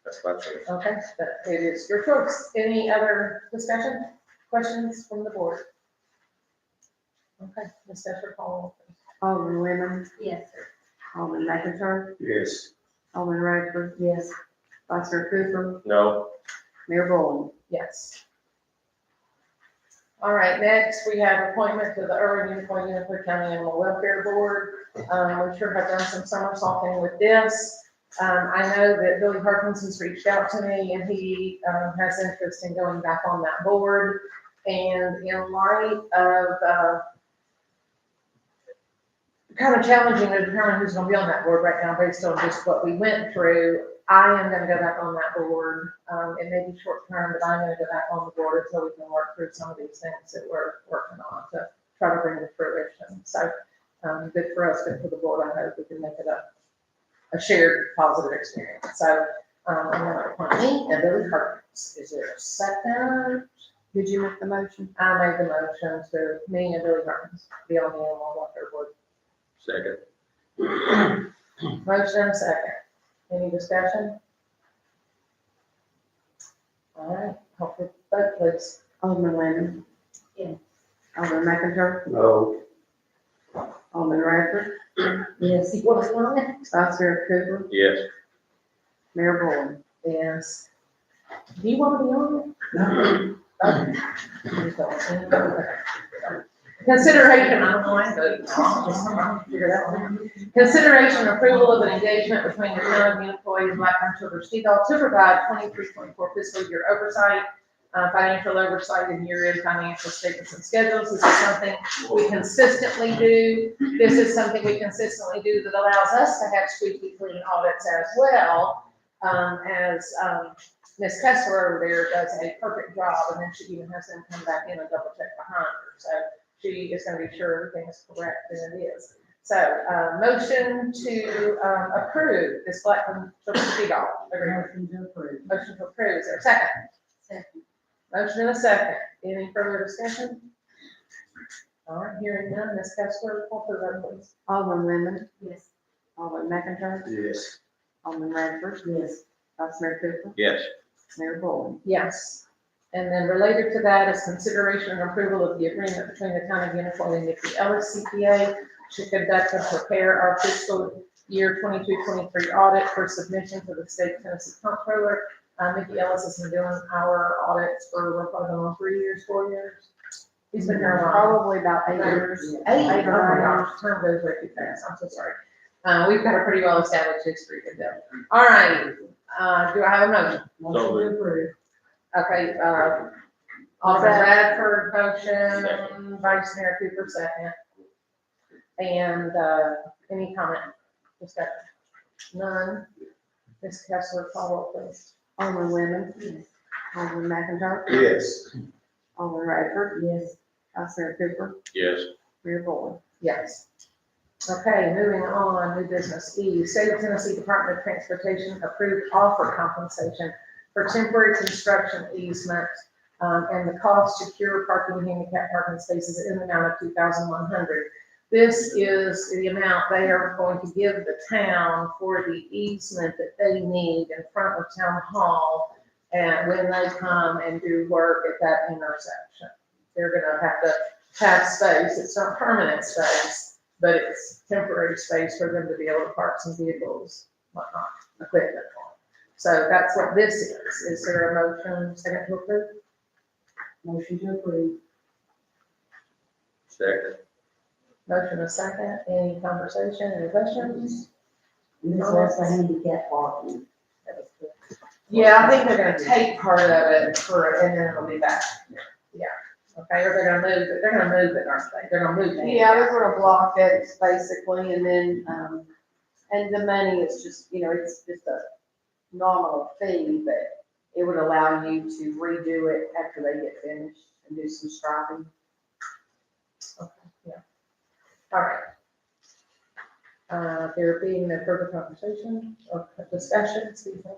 that's my choice. Okay, but it is your choice. Any other discussion, questions from the board? Okay, Ms. Fisher, call. Alderman Lemon. Yes, sir. Alderman Rutherford. Yes. Alderman Radford. Yes. Vice Mayor Cooper. No. Mayor Gordon. Yes. All right, next we have appointment to the Urban Unicoi County Animal Welfare Board. We sure have done some somersaulting with this. I know that Billy Harkins has reached out to me and he has interest in going back on that board. And in light of kind of challenging to determine who's going to be on that board right now based on just what we went through, I am going to go back on that board. It may be short term, but I'm going to go back on the board until we can work through some of these things that we're working on to try to bring to fruition. So good for us, good for the board. I hope we can make it a shared positive experience. So I'm going to appoint me and Billy Harkins. Is there a second? Did you make the motion? I made the motion to me and Billy Burns be on the animal welfare board. Second. Motion and a second. Any discussion? All right, call for vote, please. Alderman Lennon? Yes. Alderman McIntyre? No. Alderman Radford? Yes. You want to go on it? Vice Mayor Cooper? Yes. Mayor Bowen? Yes. Do you want to be on it? Okay. Consideration, I don't know why, but I'll figure it out. Consideration and approval of an engagement between the town of Unicoi and Blackburn Children's Hospital to provide 23-24 fiscal year oversight, financial oversight and year-end financial statements and schedules. This is something we consistently do. This is something we consistently do that allows us to have squeaky clean audits as well, as Ms. Kessler over there does a perfect job, and then she even has them come back in and double check behind her. So she is gonna be sure everything is correct, and it is. So, motion to approve this Blackburn Children's Hospital agreement. Motion to approve. Motion to approve, is there a second? Second. Motion and a second. Any further discussion? All right, hearing none, Ms. Kessler, call for the vote, please. Alderman Lennon? Yes. Alderman McIntyre? Yes. Alderman Radford? Yes. Vice Mayor Cooper? Yes. Mayor Bowen? Yes. And then related to that is consideration and approval of the agreement between the town of Unicoi and Nikki Ellis CPA to conduct and prepare our fiscal year 22-23 audit for submission to the state Tennessee comptroller. Nikki Ellis has been doing our audits for, we're probably going on 3 years, 4 years. He's been here a while. Probably about 8 years. Eight, oh my gosh, time goes way too fast, I'm so sorry. We've got a pretty well established history with them. All right, do I have a motion? So moved. Okay, Alderman Radford, motion, Vice Mayor Cooper, second. And, any comment, discussion? None. Ms. Kessler, follow up, please. Alderman Lennon? Yes. Alderman McIntyre? Yes. Alderman Radford? Yes. Vice Mayor Cooper? Yes. Mayor Bowen? Yes. Okay, moving on, new business E, State of Tennessee Department of Transportation approved offer compensation for temporary construction easement, and the cost to cure parking and handicap parking spaces in the amount of $2,100. This is the amount they are going to give the town for the easement that they need in front of town hall, and when they come and do work at that intersection. They're gonna have to have space, it's not permanent space, but it's temporary space for them to be able to park some vehicles, whatnot, equipment on. So that's what this is. Is there a motion, second to approve? Motion to approve. Second. Motion a second. Any conversation, any questions? This was the handicap parking. Yeah, I think they're gonna take part of it for, and then it'll be back. Yeah, okay, or they're gonna move it, aren't they? They're gonna move it. Yeah, they're gonna block it basically, and then, and the money is just, it's just a nominal fee, but it would allow you to redo it after they get finished and do some striping. Okay, yeah. All right. There being no further conversation or discussion, excuse me,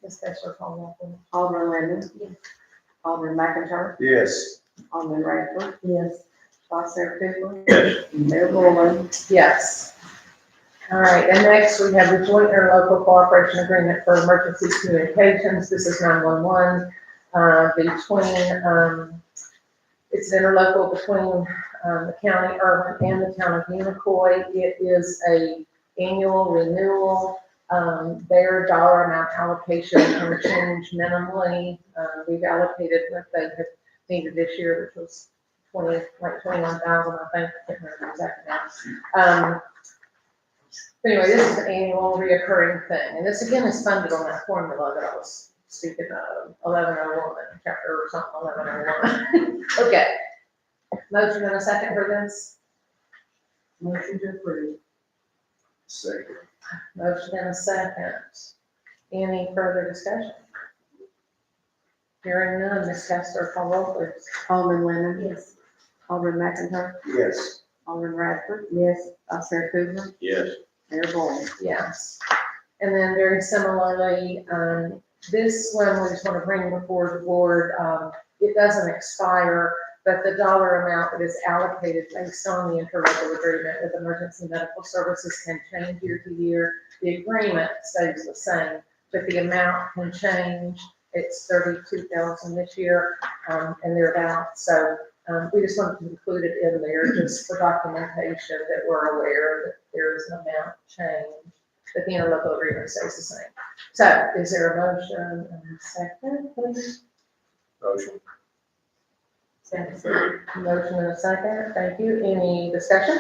Ms. Kessler, call that one. Alderman Lennon? Yes. Alderman McIntyre? Yes. Alderman Radford? Yes. Vice Mayor Cooper? Yes. Mayor Bowen? Yes. All right, and next we have the joint interlocal cooperation agreement for emergency communications. This is 911, between, it's an interlocal between the county urban and the town of Unicoi. It is a annual renewal. Their dollar amount allocation can change minimally. We've allocated what they have needed this year, which was 21,000, I think. I can't remember exactly now. Anyway, this is an annual reoccurring thing, and this again is funded on that formula that I was speaking of, 1101, chapter or something, 1101. Okay. Motion and a second for this? Motion to approve. Second. Motion and a second. Any further discussion? Hearing none, Ms. Kessler, call roll, please. Alderman Lennon? Yes. Alderman McIntyre? Yes. Alderman Radford? Yes. Vice Mayor Cooper? Yes. Mayor Bowen? Yes. And then very similarly, This one, we just want to bring before the board, it doesn't expire, but the dollar amount that is allocated based on the interlocal agreement with emergency medical services can change year to year. The agreement stays the same, but the amount can change. It's 32,000 this year, and thereabouts. So, we just wanted to include it in there just for documentation that we're aware that there is an amount change, but the interlocal agreement stays the same. So is there a motion and a second, please? Motion. Second. Motion and a second, thank you. Any discussion?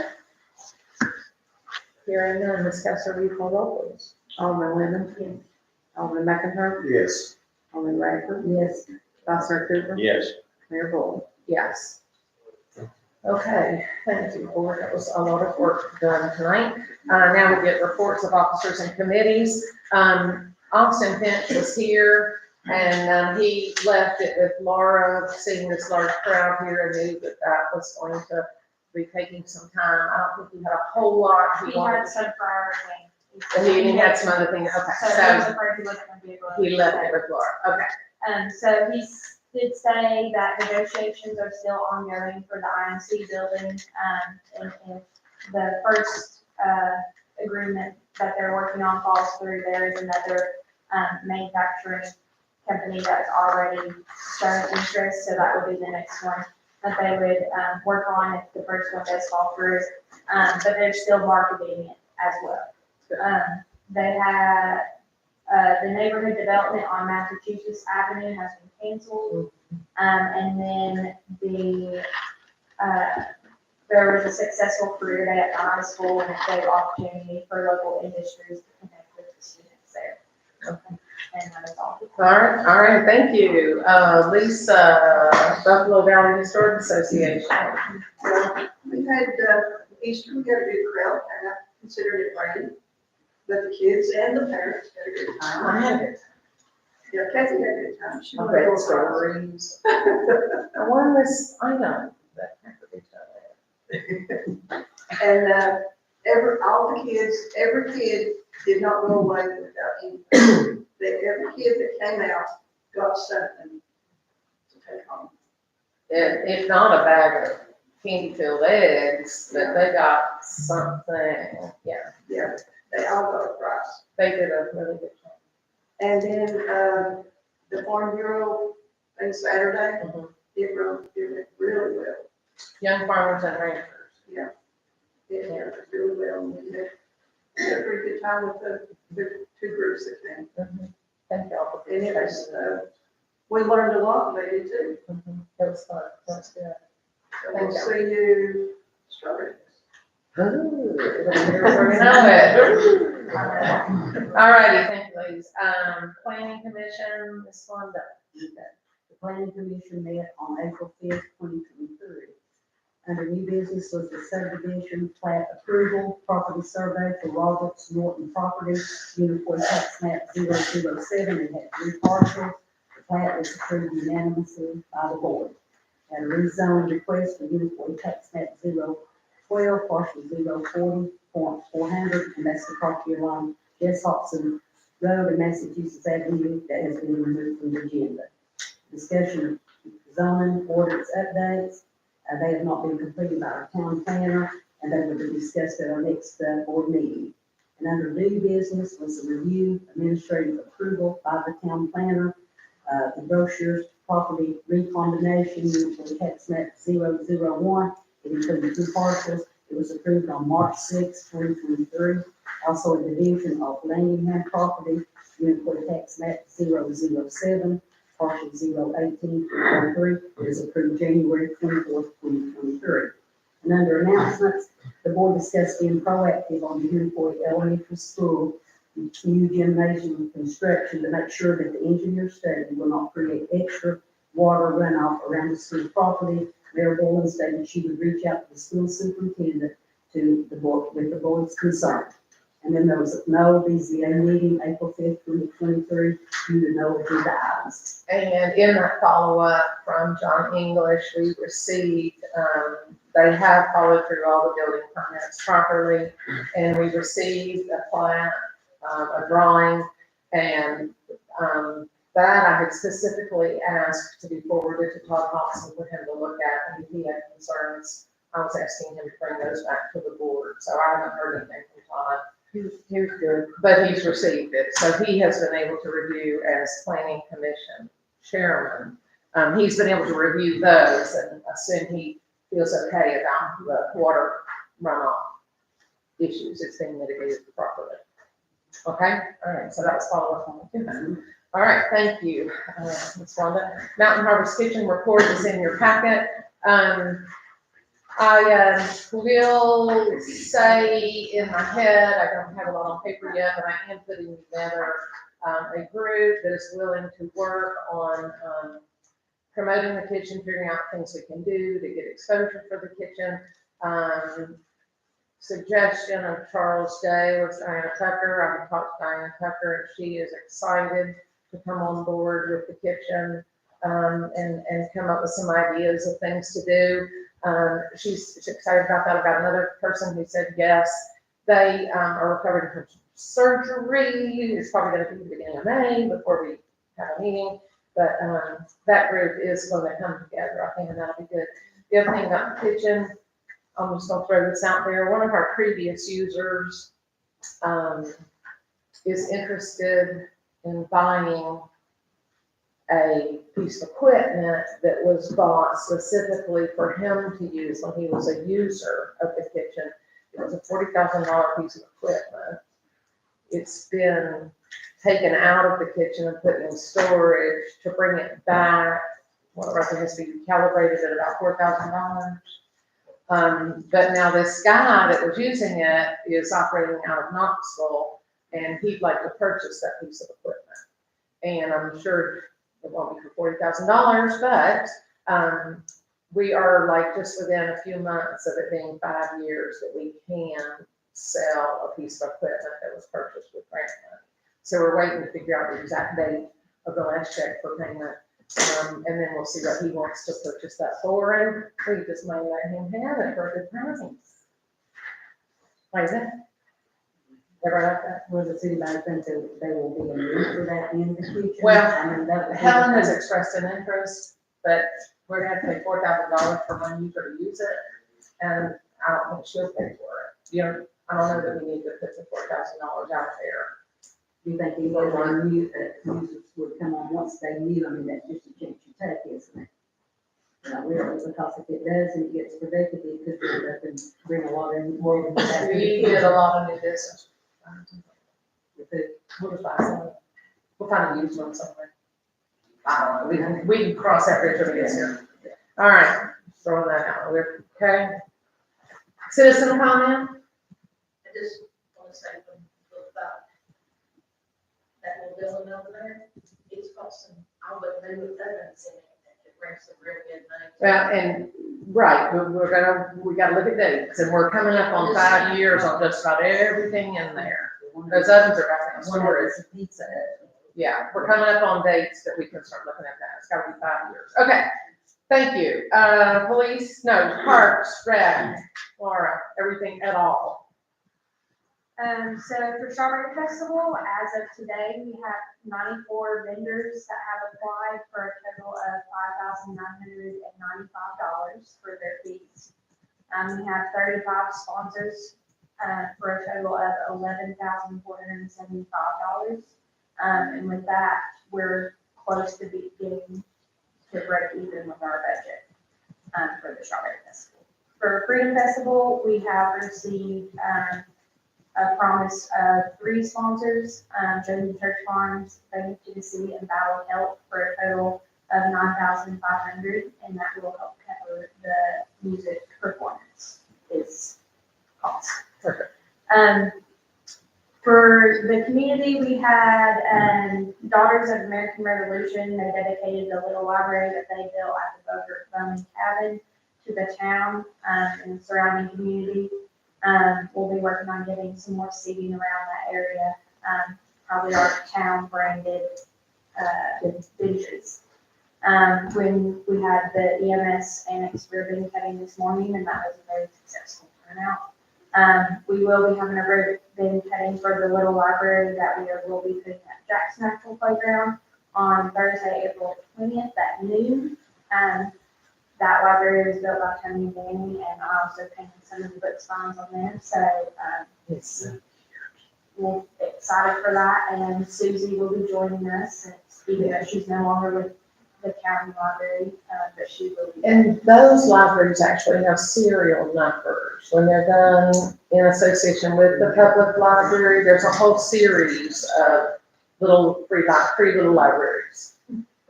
Hearing none, Ms. Kessler, will you call roll, please? Alderman Lemon. Yes. Alderman McIntyre. Yes. Alderman Radford. Yes. Vice Mayor Cooper. Yes. Mayor Bull. Yes. Okay, thank you, board. That was a lot of work done tonight. Now we get reports of officers and committees. Austin Finch was here, and he left it with Laura, seeing this large crowd here, and knew that that was going to be taking some time. I don't think he had a whole lot he He wanted. had some prior things. He had some other things, okay, So he was so afraid he wasn't gonna be able to. he left it with Laura, okay. So he did say that negotiations are still ongoing for the IMC building. And if the first, agreement that they're working on falls through, there is another, manufacturing company that's already shown interest, so that would be the next one that they would, work on if the first one does fall through. But they're still marketing it as well. They had, the neighborhood development on Massachusetts Avenue has been canceled. And then there was a successful career day at the high school and a great opportunity for local industries to connect with the students there. Okay. And that is all. All right, thank you. Lisa, Buffalo Valley Historic Association. We had, Easter, we got a good crowd, and I considered it raining, but the kids and the parents had a good time. I had it. Yeah, Kathy had a good time. She I went bet over stories. I won this, I know, that half of each other. And, all the kids, every kid did not go away without anything. Every kid that came out got something to take home. If not a bag of candy-filled eggs, but they got something, yeah, Yeah, they all got a prize. they did a really good job. And then, the Farm Bureau thing Saturday, Mhm. it went really well. Young farmers and ranchers. Yeah. It went really well. We had a pretty good time with the two groups that came. Thank y'all for And it participating. was, we learned a lot, they did too. It was fun, that's good. So we'll see you strawberry. Ooh, we're gonna know it. All righty, thank you, ladies. Planning Commission, Ms. Wanda. The planning commission met on April 5th, 2023. Under new business was the subdivision plat approval, property survey for Roberts Norton property, uniform tax map 007, and had 3 parcels. The plat was approved unanimously by the board. And a rezone request for uniform tax map 012, parcel 040.400, and that's the property along Jess Hobson Road and Massachusetts Avenue that has been removed from the agenda. Discussion of zoning ordinance updates. They have not been completed by our town planner, and they will be discussed at our next board meeting. And under new business was the review, administrative approval by the town planner, the brochures, property recombination, uniform tax map 001. It included 2 parcels. It was approved on March 6, 2023. Also a division of Lanningham property, uniform tax map 007. Partial 018.3 is approved January 24th, 2023. And under announcements, the board discussed being proactive on the Unicoi Elementary School new gymnasium construction to make sure that the engineer study will not create extra water runoff around the school property. Mayor Boland stated she would reach out to the school superintendent to the board with the board's concern. And then there was no BZA meeting, April 5th, 2023, due to no agenda items. And in that follow-up from John English, we received, they have followed through all the building permits properly, and we received a plat, a drawing, and That I had specifically asked to be forwarded to Todd Hobson for him to look at, and if he had concerns, I was asking him to bring those back to the board, so I haven't heard anything from Todd. He was good. But he's received it, so he has been able to review as planning commission chairman. He's been able to review those and assume he feels okay about the water runoff issues. It's being mitigated properly. Okay, all right, so that was follow-up on the 200. All right, thank you, Ms. Wanda. Mountain Harvest Kitchen report is in your packet. I will say in my head, I don't have a lot on paper yet, but I am putting together a group that is willing to work on promoting the kitchen, figuring out things we can do to get exposure for the kitchen. Suggestion of Charles Day was Diana Tucker. I've talked to Diana Tucker, and she is excited to come on board with the kitchen and come up with some ideas of things to do. She's excited about that. I've got another person who said yes. They are recovering from surgery. It's probably going to be the beginning of May before we have a meeting. But that group is going to come together, I think, and that'll be good. The other thing about the kitchen, I'm just going to throw this out there. One of our previous users is interested in buying a piece of equipment that was bought specifically for him to use when he was a user of the kitchen. It was a $40,000 piece of equipment. It's been taken out of the kitchen and put in storage. To bring it back, well, it has to be calibrated at about $4,000. But now this guy that was using it is operating out of Knoxville, and he'd like to purchase that piece of equipment. And I'm sure it won't be for $40,000, but we are like just within a few months of it being 5 years that we can sell a piece of equipment that was purchased with grant money. So we're waiting to figure out the exact date of the last check for payment. And then we'll see what he wants to purchase that for, and we just might let him have it for a good price. Like that? Ever like that? Was the city bank think that they will be in need for that in the future? Well, I mean, that. Helen has expressed an interest, but we're gonna have to pay $4,000 for one user to use it, and I don't think she'll pay for it. You know, I don't know that we need to put the $4,000 out there. Do you think any other new users would come on once they knew? I mean, that's just a chance you take, isn't it? Not really, because if it does and it gets predicted, it could end up and bring a lot of more than that. We did a lot of new business. We'll just buy some. We'll find a used one somewhere. I don't know, we can cross that bridge when we get here. All right, throwing that out there, okay? Citizen comment? I just want to say about that little building over there, it's costing, I wouldn't do with that, and it brings some real good money. Well, and, right, we gotta look at dates, and we're coming up on 5 years on just about everything in there. Those ovens are back in storage. Pizza. Yeah, we're coming up on dates that we can start looking at that. It's gotta be 5 years. Okay, thank you. Police, no, parks, rec, Laura, everything at all. So for Strawberry Festival, as of today, we have 94 vendors that have applied for a total of $5,995 for their fees. We have 35 sponsors for a total of $11,475. And with that, we're close to getting to break even with our budget for the Strawberry Festival. For Freedom Festival, we have received a promise of 3 sponsors, Josie Church Farms, Bank Tennessee, and Battle Health for a total of $9,500, and that will help cover the music performance is cost. Perfect. For the community, we had Daughters of American Revolution. They dedicated the little library that they built at the Bowman Cabin to the town and the surrounding community. We'll be working on getting some more seating around that area, probably our town branded benches. When we had the EMS annex ribbon cutting this morning, and that was a very successful turnout. We will be having a ribbon cutting for the little library that will be putting at Jackson National Playground on Thursday, April 20th at noon. That library was built by Tony and Danny, and I also painted some of the book spines on there, so, we're excited for that, and Susie will be joining us, even though she's no longer with the county library, but she will be. And those libraries actually have serial numbers. When they're done in association with the public library, there's a whole series of little free little libraries.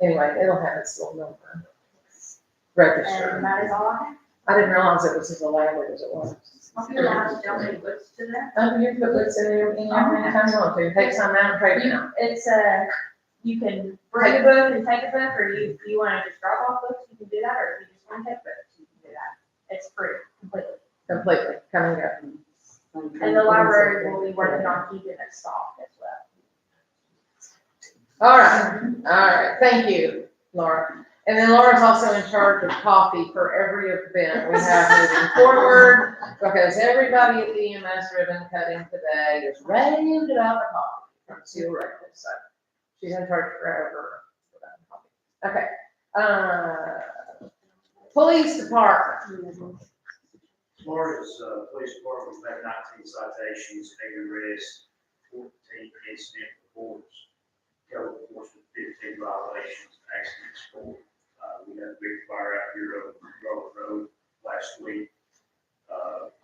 Anyway, it'll have its little number. Register. And that is all I have. I didn't realize it was as elaborate as it was. I'll be allowed to donate books to that. You can put books in there anytime you want to. Take some out and trade it out. It's you can bring a book and take a book, or if you want to just drop off books, you can do that, or if you just want to take books, you can do that. It's free, completely. Completely, come and go. And the library will be working on keeping it stocked as well. All right, thank you, Laura. And then Laura's also in charge of coffee for every event we have moving forward, because everybody at the EMS ribbon cutting today is raved about the coffee from Seal Records, so she's in charge forever for that coffee. Okay, police department. Florida's police department has had 19 citations, 8 arrests, 14 incident reports, total enforcement 15 violations, accidents 4. We had a big fire out here on Robert Road last week.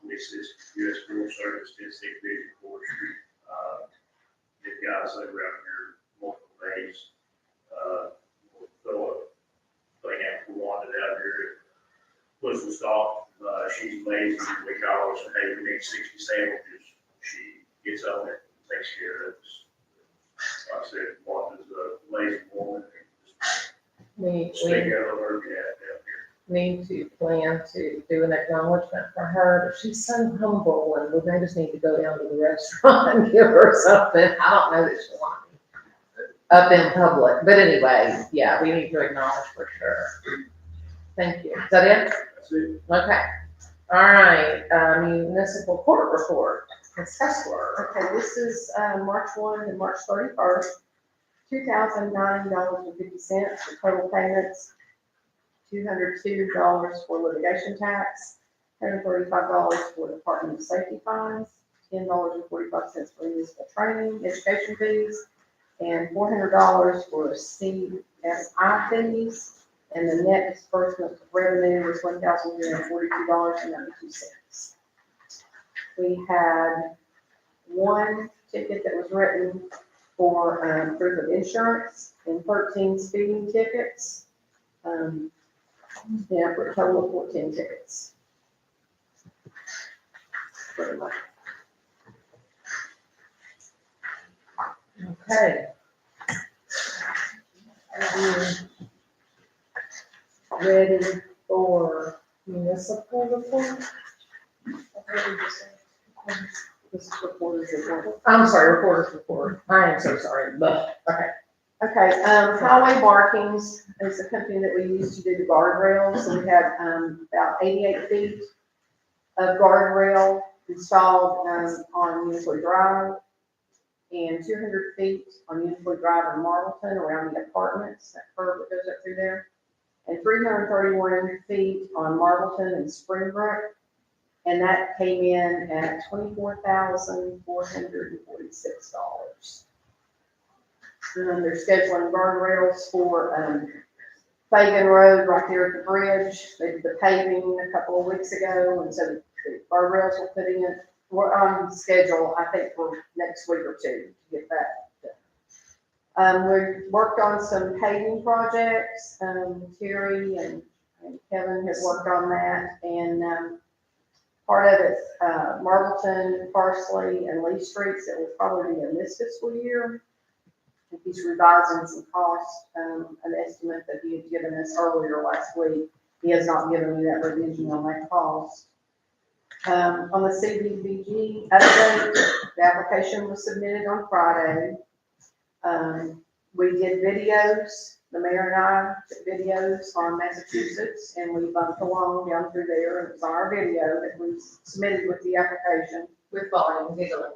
This is U.S. Forest Service, Tennessee Division Forestry. The guys that were out here multiple days. Throw a thing after we wanted out here. Was stopped. She's lazy. We call her, say, hey, we need 60 sandwiches. She gets on it, takes care of it. Like I said, Martha's a lazy woman. We Speak out of her, yeah, need to plan to do an acknowledgement for her, but she's so humble, and we may just need to go down to the restaurant and give her something. I don't know that she'll want me up in public, but anyway, yeah, we need to acknowledge for sure. Thank you. Is that it? That's it. Okay. All right, municipal court report. Ms. Hessler. Okay, this is, March 1 to March 31st, $2,090.50 for total payments, $202 for litigation tax, $135 for Department of Safety fines, $10.45 for municipal training, education fees, and $400 for CSI fees, and the net disbursement of revenue was $1,042.92. We had one ticket that was written for proof of insurance and 13 speeding tickets. Yeah, for a total of 14 tickets. Pretty much. Okay. Are we ready for municipal report? This is reporters report. I'm sorry, reporters report. I am so sorry, but, okay. Okay, Highway Markings is the company that we use to do the guardrails. So we had, about 88 feet of guardrail installed, on Unifoy Drive, and 200 feet on Unifoy Drive in Marlton around the apartments, that curve that goes up through there, and 331 feet on Marlton and Springbrook. And that came in at $24,446. They're scheduling guardrails for Fagan Road right there at the bridge. They did the paving a couple of weeks ago, and so the guardrails were put in. We're on schedule, I think, for next week or two to get that done. We worked on some paving projects. Terry and Kevin have worked on that, and part of it's Marlton, Parsley, and Lee Streets that will probably be in this fiscal year. He's revising some costs, an estimate that he had given us earlier last week. He has not given me that revision on that cost. On the CDBG update, the application was submitted on Friday. We did videos, the mayor and I took videos on Massachusetts, and we bumped along down through there, and it was on our video that we submitted with the application. With volume, giggling.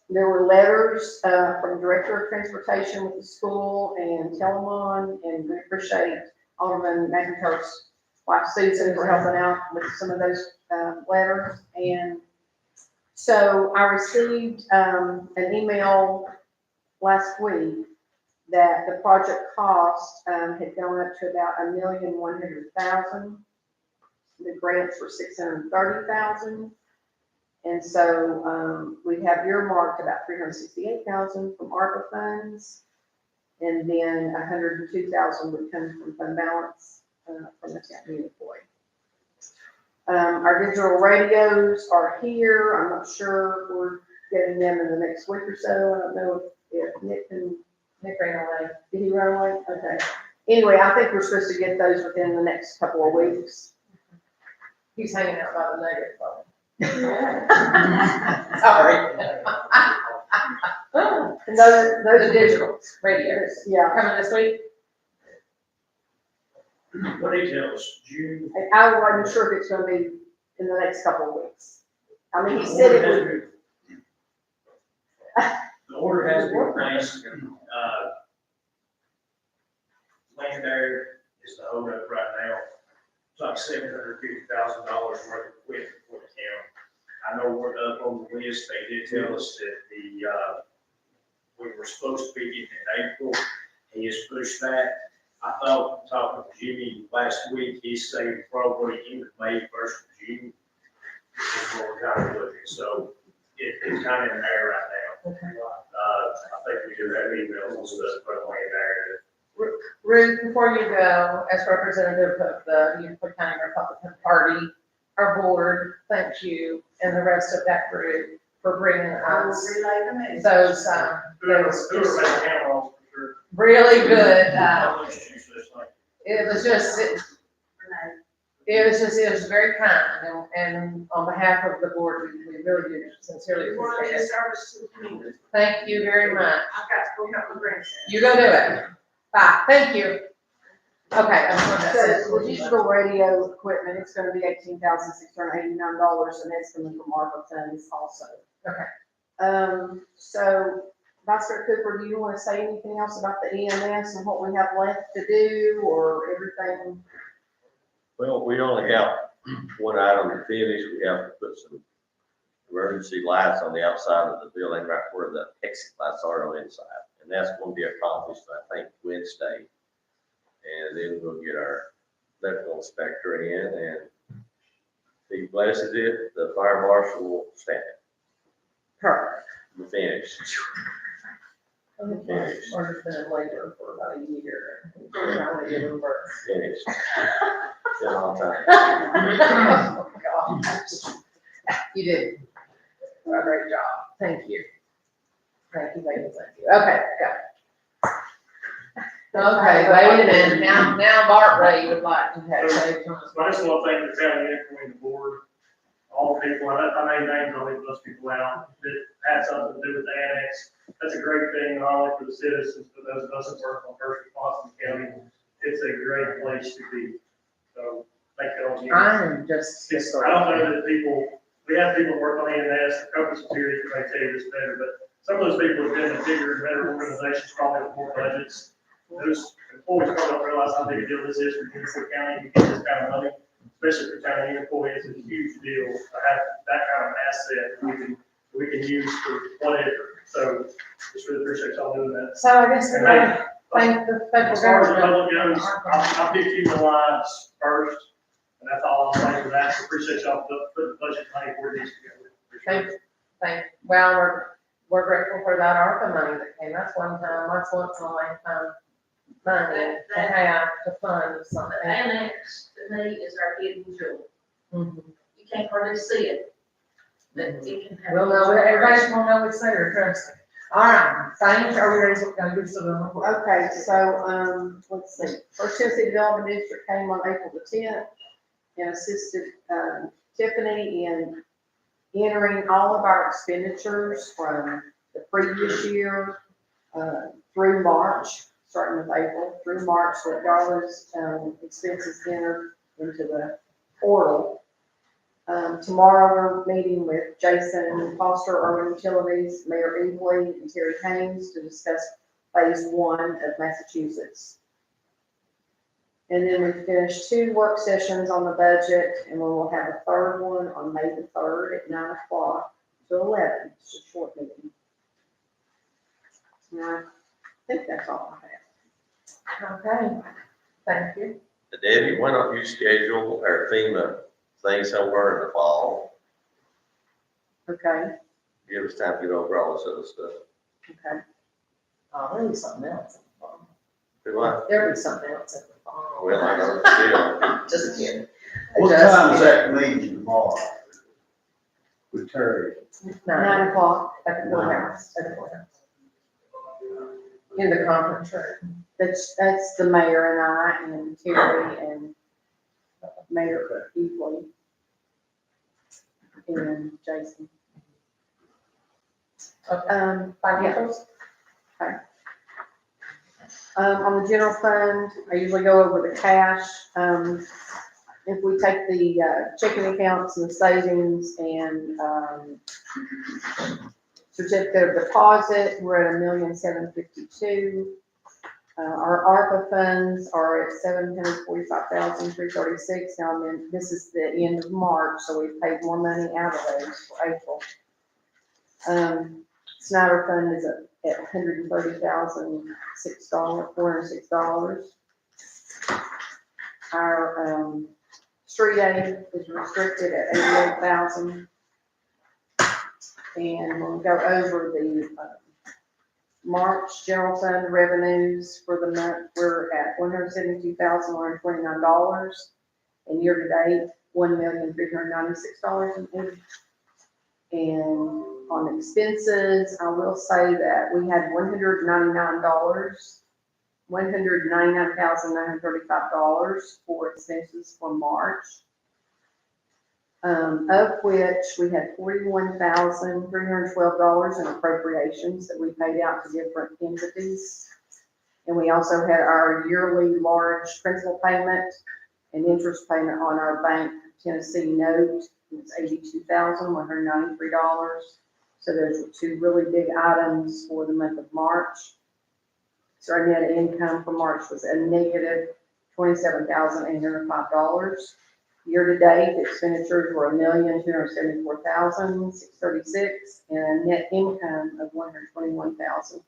There were letters, from Director of Transportation with the school and Telemon, and we appreciate Alderman McIntyre's wife Susan for helping out with some of those, letters. And so I received, an email last week that the project cost, had gone up to about $1,100,000. The grants were $630,000. And so, we have earmarked about $368,000 from ARPA funds. And then $102,000 would come from fund balance, from the town employee. Our digital radios are here. I'm not sure we're getting them in the next week or so. I don't know if Nick ran away. Did he run away? Okay. Anyway, I think we're supposed to get those within the next couple of weeks. He's hanging out by the nugget phone. Sorry. And those The digital radios, yeah. coming this week? What details, June? I wasn't sure if it's gonna be in the next couple of weeks. I mean, he said it would. The order has been placed, land there is the holdup right now. It's like $750,000 worth of equipment for the county. I know we're up on the list, they did tell us that we were supposed to be getting it in April, he has pushed that. I thought, talking to Jimmy last week, he said probably end of May, 1st of June. Is what we're kind of looking, so it's kind of in there right now. Okay. I think we do have emails and stuff probably in there. Ruth, before you go, as representative of the Utica County Republican Party, our board, thank you, and the rest of that group for bringing us relay the message. those, Whoever made the camera on, for sure. really good, it was very kind, and on behalf of the board, we really do sincerely appreciate it. Service to the community. Thank you very much. I've got to go help my grandson. You go do it. Bye, thank you. Okay. So the digital radio equipment, it's gonna be $18,689, and that's coming from ARPA funds also. Okay. So Vice Mayor Cooper, do you want to say anything else about the EMS and what we have left to do, or everything? Well, we only have one item to finish. We have to put some emergency lights on the outside of the building, right where the exit lights are on the inside. And that's going to be accomplished, I think, Wednesday. And then we'll get our electrical inspector in, and if he blesses it, the fire marshal will stamp it. Perfect. We're finished. Finished. Or just been in labor for about a year. I want to give him birth. Finished. Been on time. Oh, God. You did a great job. Thank you. Thank you, thank you, thank you. Okay, go. Okay, wait a minute. Now Bart Ray would like to have. I just want to thank the county and the board, all the people, I made names, I'll leave those people out, that had something to do with the annex. That's a great thing, not only for the citizens, but those of us that work on first response in the county. It's a great place to be. So, thank you all. I am just. I don't know that we have people work on EMS, the Copa Security, who may tell you this better, but some of those people have been in bigger and better organizations, probably with more budgets. Those employees probably don't realize how big a deal this is for Unicoi County to get this kind of money, especially for county employees. It's a huge deal to have that kind of asset we can use for whatever. So just really appreciate y'all doing that. So I guess we're gonna thank the federal As far as the government. public goes, I'll pick you the lines first, and that's all I'll say for that. Appreciate y'all putting the budget money where it needs to go. Well, we're grateful for that ARPA money that came. That's once in a lifetime money to have to fund something. Annex, to me, is our hidden jewel. Mhm. You can't hardly see it, but it can have. We'll know, everybody's gonna know it's there, trust me. All right, thanks, are we ready to go do some of them? Okay, so, let's see, First Tennessee Development District came on April the 10th and assisted, Tiffany in entering all of our expenditures from the previous year, through March, starting with April, through March, so that Darla's, expenses entered into the portal. Tomorrow, we're meeting with Jason Foster, Urban Utilities, Mayor Eagley, and Terry Haynes to discuss phase 1 of Massachusetts. And then we finished 2 work sessions on the budget, and we will have a third one on May the 3rd at 9 o'clock to 11. It's a short meeting. And I think that's all I have. Okay, thank you. Debbie, why don't you schedule our FEMA thing somewhere in the fall? Okay, Give us time to get over all this other stuff. okay. Oh, there'll be something else in the fall. Do what? There'll be something else in the fall. Well, I know, still. Just kidding. What Just time is kidding. that meeting tomorrow? With Terry? 9 o'clock. At the courthouse, at the courthouse. In the conference room. That's the mayor and I and Terry and Mayor Eagley and Jason. Financials? On the general fund, I usually go over the cash. If we take the checking accounts and the savings and certificate of deposit, we're at $1,752,000. Our ARPA funds are at $745,336. Now, then, this is the end of March, so we've paid more money out of those for April. Snyder Fund is at $406. Our street aid is restricted at $88,000. And we'll go over the March general fund revenues for the month. We're at $172,129, and year to date, $1,396,080. And on expenses, I will say that we had $199,935 for expenses for March. Of which we had $41,312 in appropriations that we paid out to different entities. And we also had our yearly large principal payment and interest payment on our Bank Tennessee note. It's $82,193. So those were 2 really big items for the month of March. So our net income for March was a negative $27,805. Year to date, the expenditures were $1,274,636 and a net income of $121,044.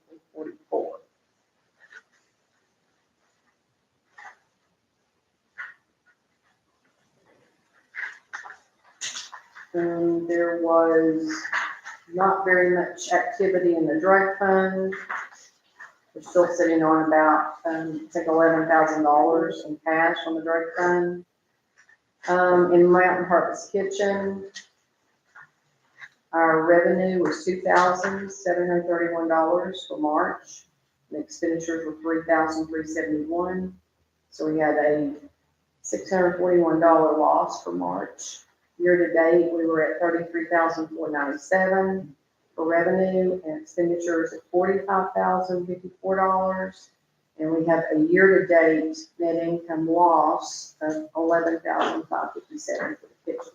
There was not very much activity in the drug fund. We're still sitting on about, I think $11,000 in cash on the drug fund. In Mountain Harvest Kitchen, our revenue was $2,731 for March. The expenditures were $3,371. So we had a $641 loss for March. Year to date, we were at $33,497 for revenue and expenditures of $45,054. And we have a year-to-date net income loss of $11,557 for the kitchen.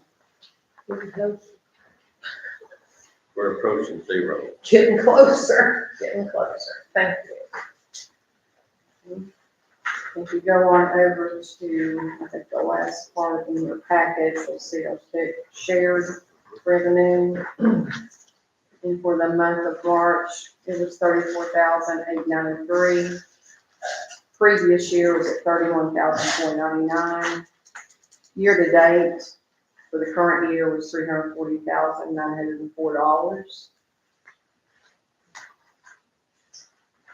We're approaching 0. Getting closer, getting closer. Thank you. If you go on over to, I think the last part in your package, you'll see our shared revenue. And for the month of March, it was $34,893. Previous year was at $31,499. Year to date for the current year was $340,904.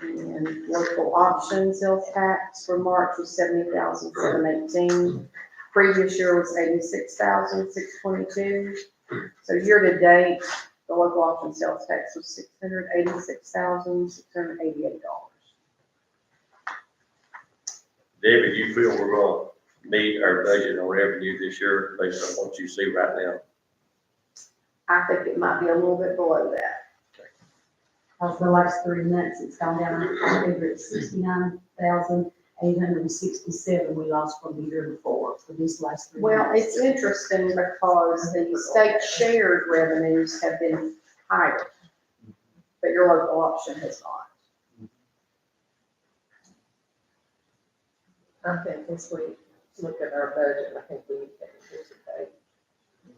And local option sales tax for March was $70,718. Previous year was $86,622. So year to date, the local option sales tax was $686,688. David, you feel we're gonna meet our budget on revenue this year based on what you see right now? I think it might be a little bit below that. For the last 3 months, it's gone down, I figure it's 69,000, 867 we lost from the year before, for these last 3 Well, months. it's interesting because the state shared revenues have been higher, but your local option has not. I think as we look at our budget, I think we need to anticipate,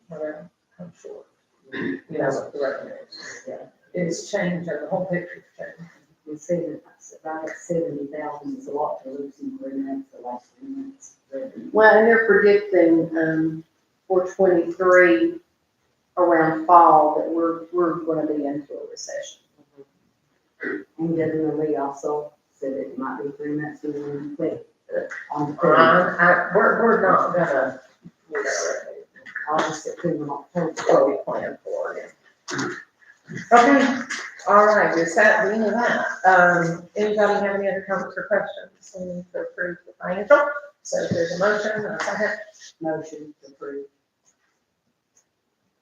whatever, I'm sure. You know, what the revenues, yeah, it's changed, and the whole picture's changed. We said that about 70,000 is a lot to lose in 3 months, the last 3 months. Well, and they're predicting, for 23, around fall, that we're gonna be into a recession. And Governor Lee also said it might be 3 months and then quit on the. We're not gonna, you know, August, September, October. what we plan for, yeah. Okay, all right, is that the end of that? Anybody have any other comments or questions? We need to approve the financial, so if there's a motion, a second. Motion to approve.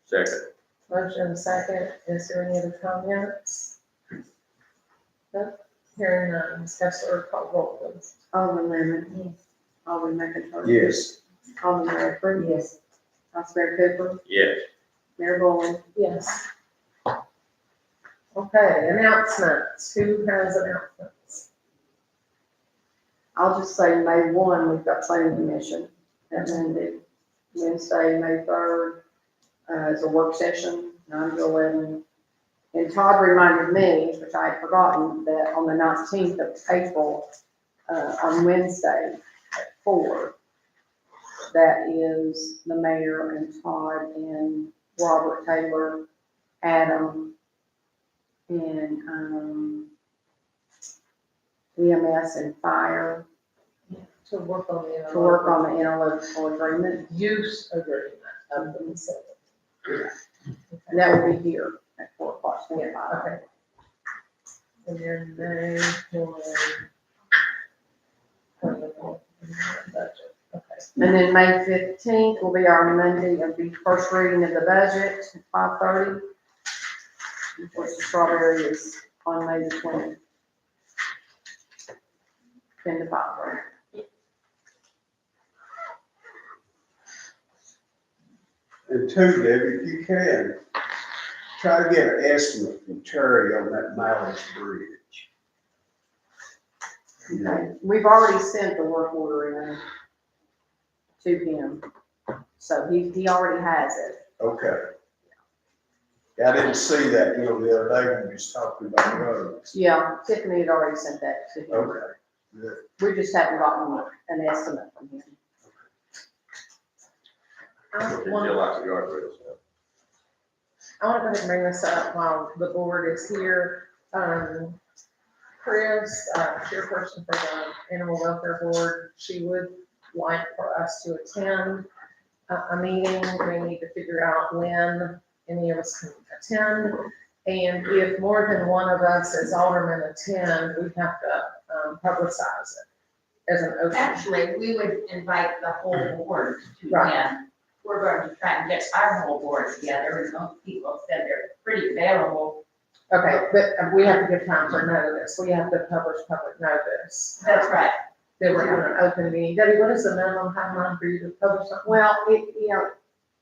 Second. Motion, second, is there any other comments? No, hearing none, Ms. Kessler, call roll, please. Alderman Lemon. Yes. Alderman McIntosh. Yes. Alderman Redford. Yes. Vice Mayor Cooper. Yes. Mayor Boland. Yes. Okay, announcements, who has announcements? I'll just say May 1, we've got planning commission at Monday. Wednesday, May 3rd, is a work session, 9 to 11. And Todd reminded me, which I had forgotten, that on the 19th of April, on Wednesday at 4, that is the mayor and Todd and Robert Taylor, Adam, and EMS and fire To work on the. to work on the interlocal agreement. Use agreement of the facility. And that will be here at 4:45. Okay. And then they will. Budget, okay. And then May 15th will be our Monday of the first reading of the budget at 5:30. Of course, the strawberry is on May the 20th. 10 to 5:30. And two, Debbie, if you can, try to get an estimate from Terry on that Malice Bridge. Okay, we've already sent the work order in to him, so he already has it. Okay. I didn't see that, the other day when we was talking about roads. Yeah, Tiffany had already sent that to him. Okay, good. We just haven't gotten an estimate from him. Did you like the guardrails? I want to go ahead and bring this up while the board is here. Chris, chairperson for the Animal Welfare Board, she would like for us to attend a meeting. We need to figure out when any of us can attend. And if more than one of us as aldermen attend, we have to publicize it as an open. Actually, we would invite the whole board to Right. attend. We're going to try and get our whole board together, and most people said they're pretty available. Okay, but we have to give time for notice. We have to publish public notice. That's right. That we're having an open meeting. Debbie, what is the minimum timeline for you to publish something? Well,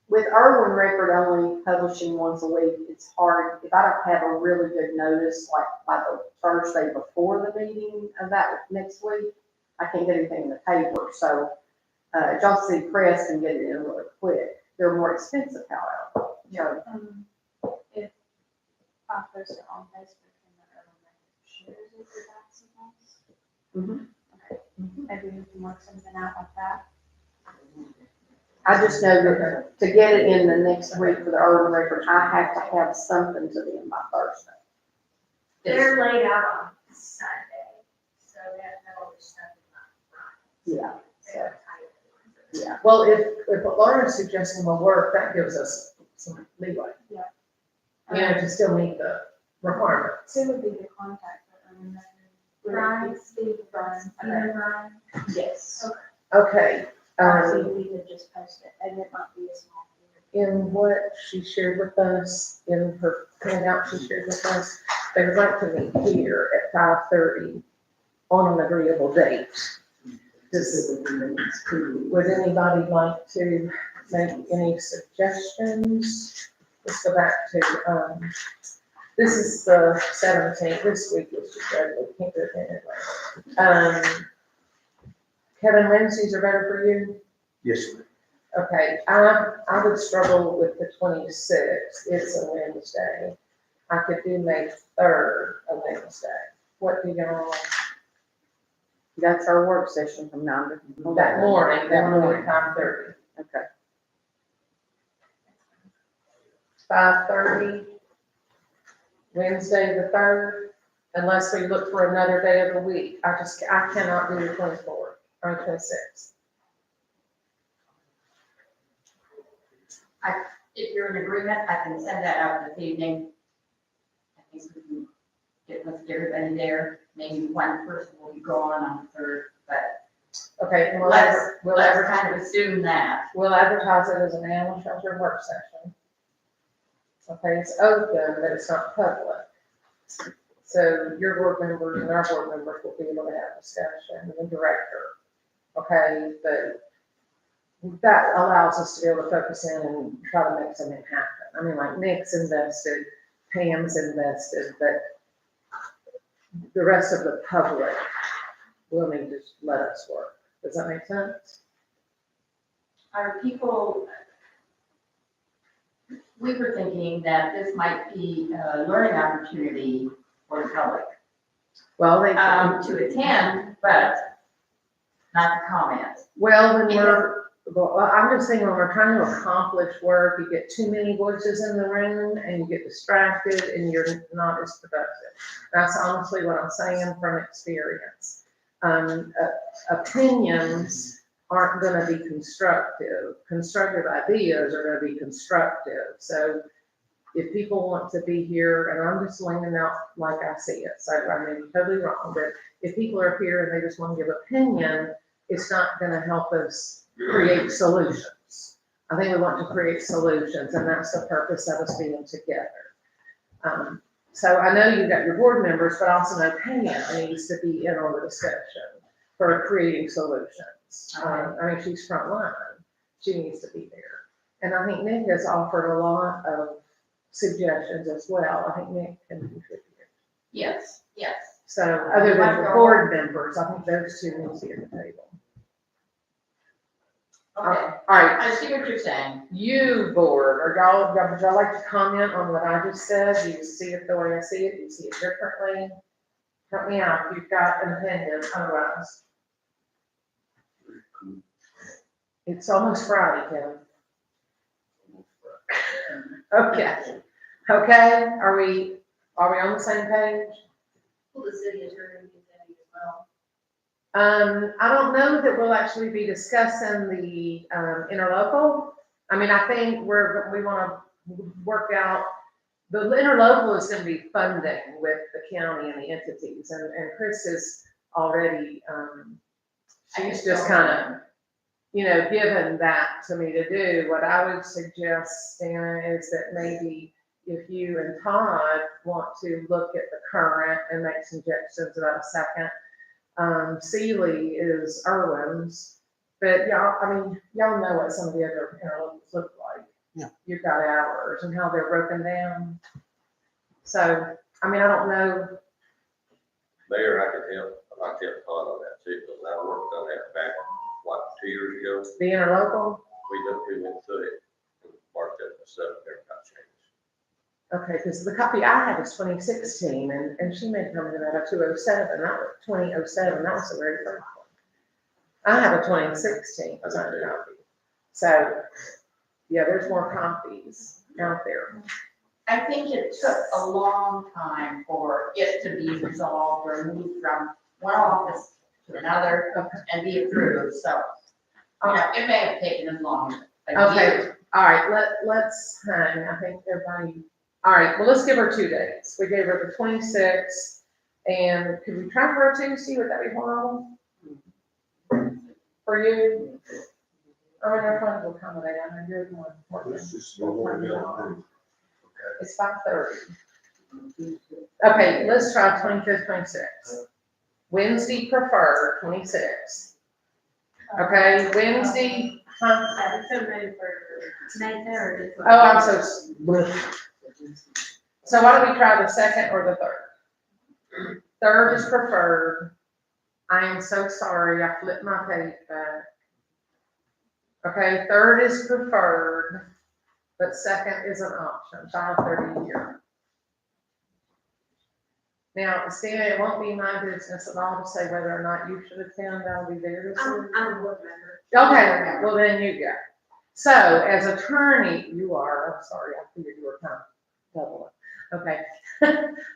with Irwin Record only publishing once a week, it's hard, if I don't have a really good notice, like by the Thursday before the meeting of that next week, I can't get anything in the paper, so, Johnson City Press can get it in really quick. They're more expensive, however. If I post it on Facebook and the urban shares it with that sometimes. Okay, maybe we can work something out like that. I just know that to get it in the next week for the Urban Record, I have to have something to them by Thursday. They're laid out on Sunday, so we have to have all this stuff in Yeah, mind. yeah. Well, if what Laura's suggesting will work, that gives us some leeway. Yeah. You know, to still meet the requirements. Who would be the contact for urban record? Brian, Steve, Brian, Brian? Yes. Okay, So we could just post it, and it might be a small. in what she shared with us, in her handout she shared with us, they would like to meet here at 5:30 on an agreeable date. Would anybody like to make any suggestions? Let's go back to, this is the 17th, this week is just regular, can't do it anyway. Kevin, Wednesdays are better for you? Yes, ma'am. Okay, I would struggle with the 26th, it's a Wednesday. I could do May 3rd, a Wednesday. What do y'all, That's our work session from 9 to 11. that morning, 5:30? Okay. 5:30, Wednesday the 3rd, unless we look for another day of the week. I cannot do the 24th or 26th. If you're in agreement, I can send that out this evening. I think we can get with everybody there. Maybe one person will be gone on the 3rd, but Okay, and let's kind of assume that. we'll advertise it as an animal shelter work session. Okay, it's open, but it's not public. So your board members and our board members will be able to have discussion, and the director. Okay, but that allows us to be able to focus in and try to make something happen. I mean, like Nick's invested, Pam's invested, but the rest of the public will need to let us work. Does that make sense? Are people, we were thinking that this might be a learning opportunity for the public. Well, To attend, but not to comment. Well, I'm just saying when we're trying to accomplish work, you get too many voices in the room and you get distracted and you're not as productive. That's honestly what I'm saying from experience. Opinions aren't gonna be constructive. Constructive ideas are gonna be constructive. So if people want to be here, and I'm just laying out like I see it, so I may be totally wrong, but if people are here and they just want to give opinion, it's not gonna help us create solutions. I think we want to create solutions, and that's the purpose of us being together. So I know you've got your board members, but also know Pam needs to be in on the discussion for creating solutions. I mean, she's front line. She needs to be there. And I think Nick has offered a lot of suggestions as well. I think Nick can contribute. Yes. So other than the board members, I think those two need to be at the table. Okay, All right, I see what you're saying. you board, would y'all like to comment on what I just said? Do you see it the way I see it? Do you see it differently? Help me out if you've got an opinion, otherwise. It's almost Friday, Kevin. Okay, are we on the same page? Will the city attorney be attending as well? I don't know that we'll actually be discussing the, interlocal. I mean, I think we wanna work out, the interlocal is gonna be funding with the county and the entities, and Chris is already, she's just kind of, given that to me to do. What I would suggest, Dana, is that maybe if you and Todd want to look at the current and make suggestions about a second. Sealy is Irwin's, but y'all know what some of the other interlocals look like. Yeah. You've got hours and how they're broken down. So, I mean, I don't know. Mayor, I could help, I'd like to help Todd on that too, because I worked on that back, 2 years ago? The interlocal? We went through it, and marked up the stuff, there got changed. Okay, because the copy I have is 2016, and she may come in at a 207, that was 2007, that was the very first one. I have a 2016 signed copy. So, yeah, there's more copies out there. I think it took a long time for it to be resolved or moved from one office to another and be approved, so, it may have taken as long as a Okay, year. all right, let's hang, I think everybody, all right, well, let's give her 2 days. We gave her the 26th, and could we try for a Tuesday, would that be horrible? For you? I mean, our friends will accommodate, I know you're the one working. It's 5:30. Okay, let's try 25th, 26th. Wednesday preferred, 26th. Okay, Wednesday, huh? May third. Oh, I'm so why don't we try the second or the third? Third is preferred. I am so sorry, I flipped my page back. Okay, third is preferred, but second is an option, 5:30 here. Now, Stan, it won't be my business at all to say whether or not you should attend, I'll be there to see. I'm a board member. Okay, well then you go. So as attorney, you are, I'm sorry, I figured you were kind of double. Okay.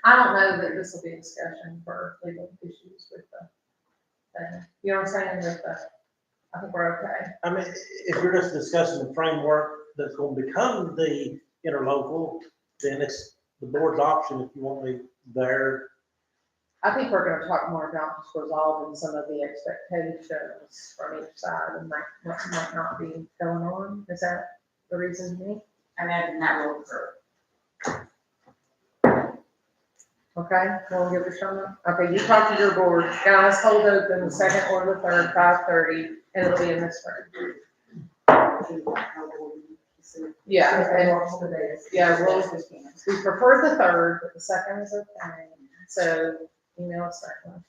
I don't know that this will be a discussion for legal issues with the, you know what I'm saying, with the, I think we're okay. I mean, if you're just discussing the framework that's going to become the interlocal, then it's the board's option if you want me there. I think we're gonna talk more about just resolving some of the expectations from each side and like what might not be going on. Is that the reason, me? I imagine that will occur. Okay, we'll give it a shot. Okay, you talk to your board. Guys, hold open the second or the third, 5:30, and it'll be in this room. Yeah, and, yeah, we prefer the third, but the second is okay. So email us that one.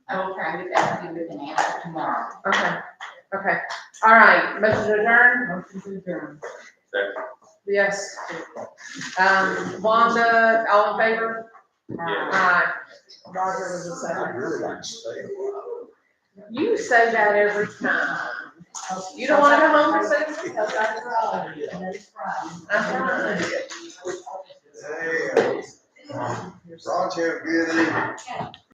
I will try to get back to you with an answer tomorrow. Okay, okay. All right, motion to adjourn? Motion to adjourn. Second. Yes. Wanda, all in favor? Yeah. Aye. Roger was a I second. really like to stay a while. You say that every time. You don't wanna go home for Christmas? Because that's Friday, and that's Friday. Hey, Roger, good evening.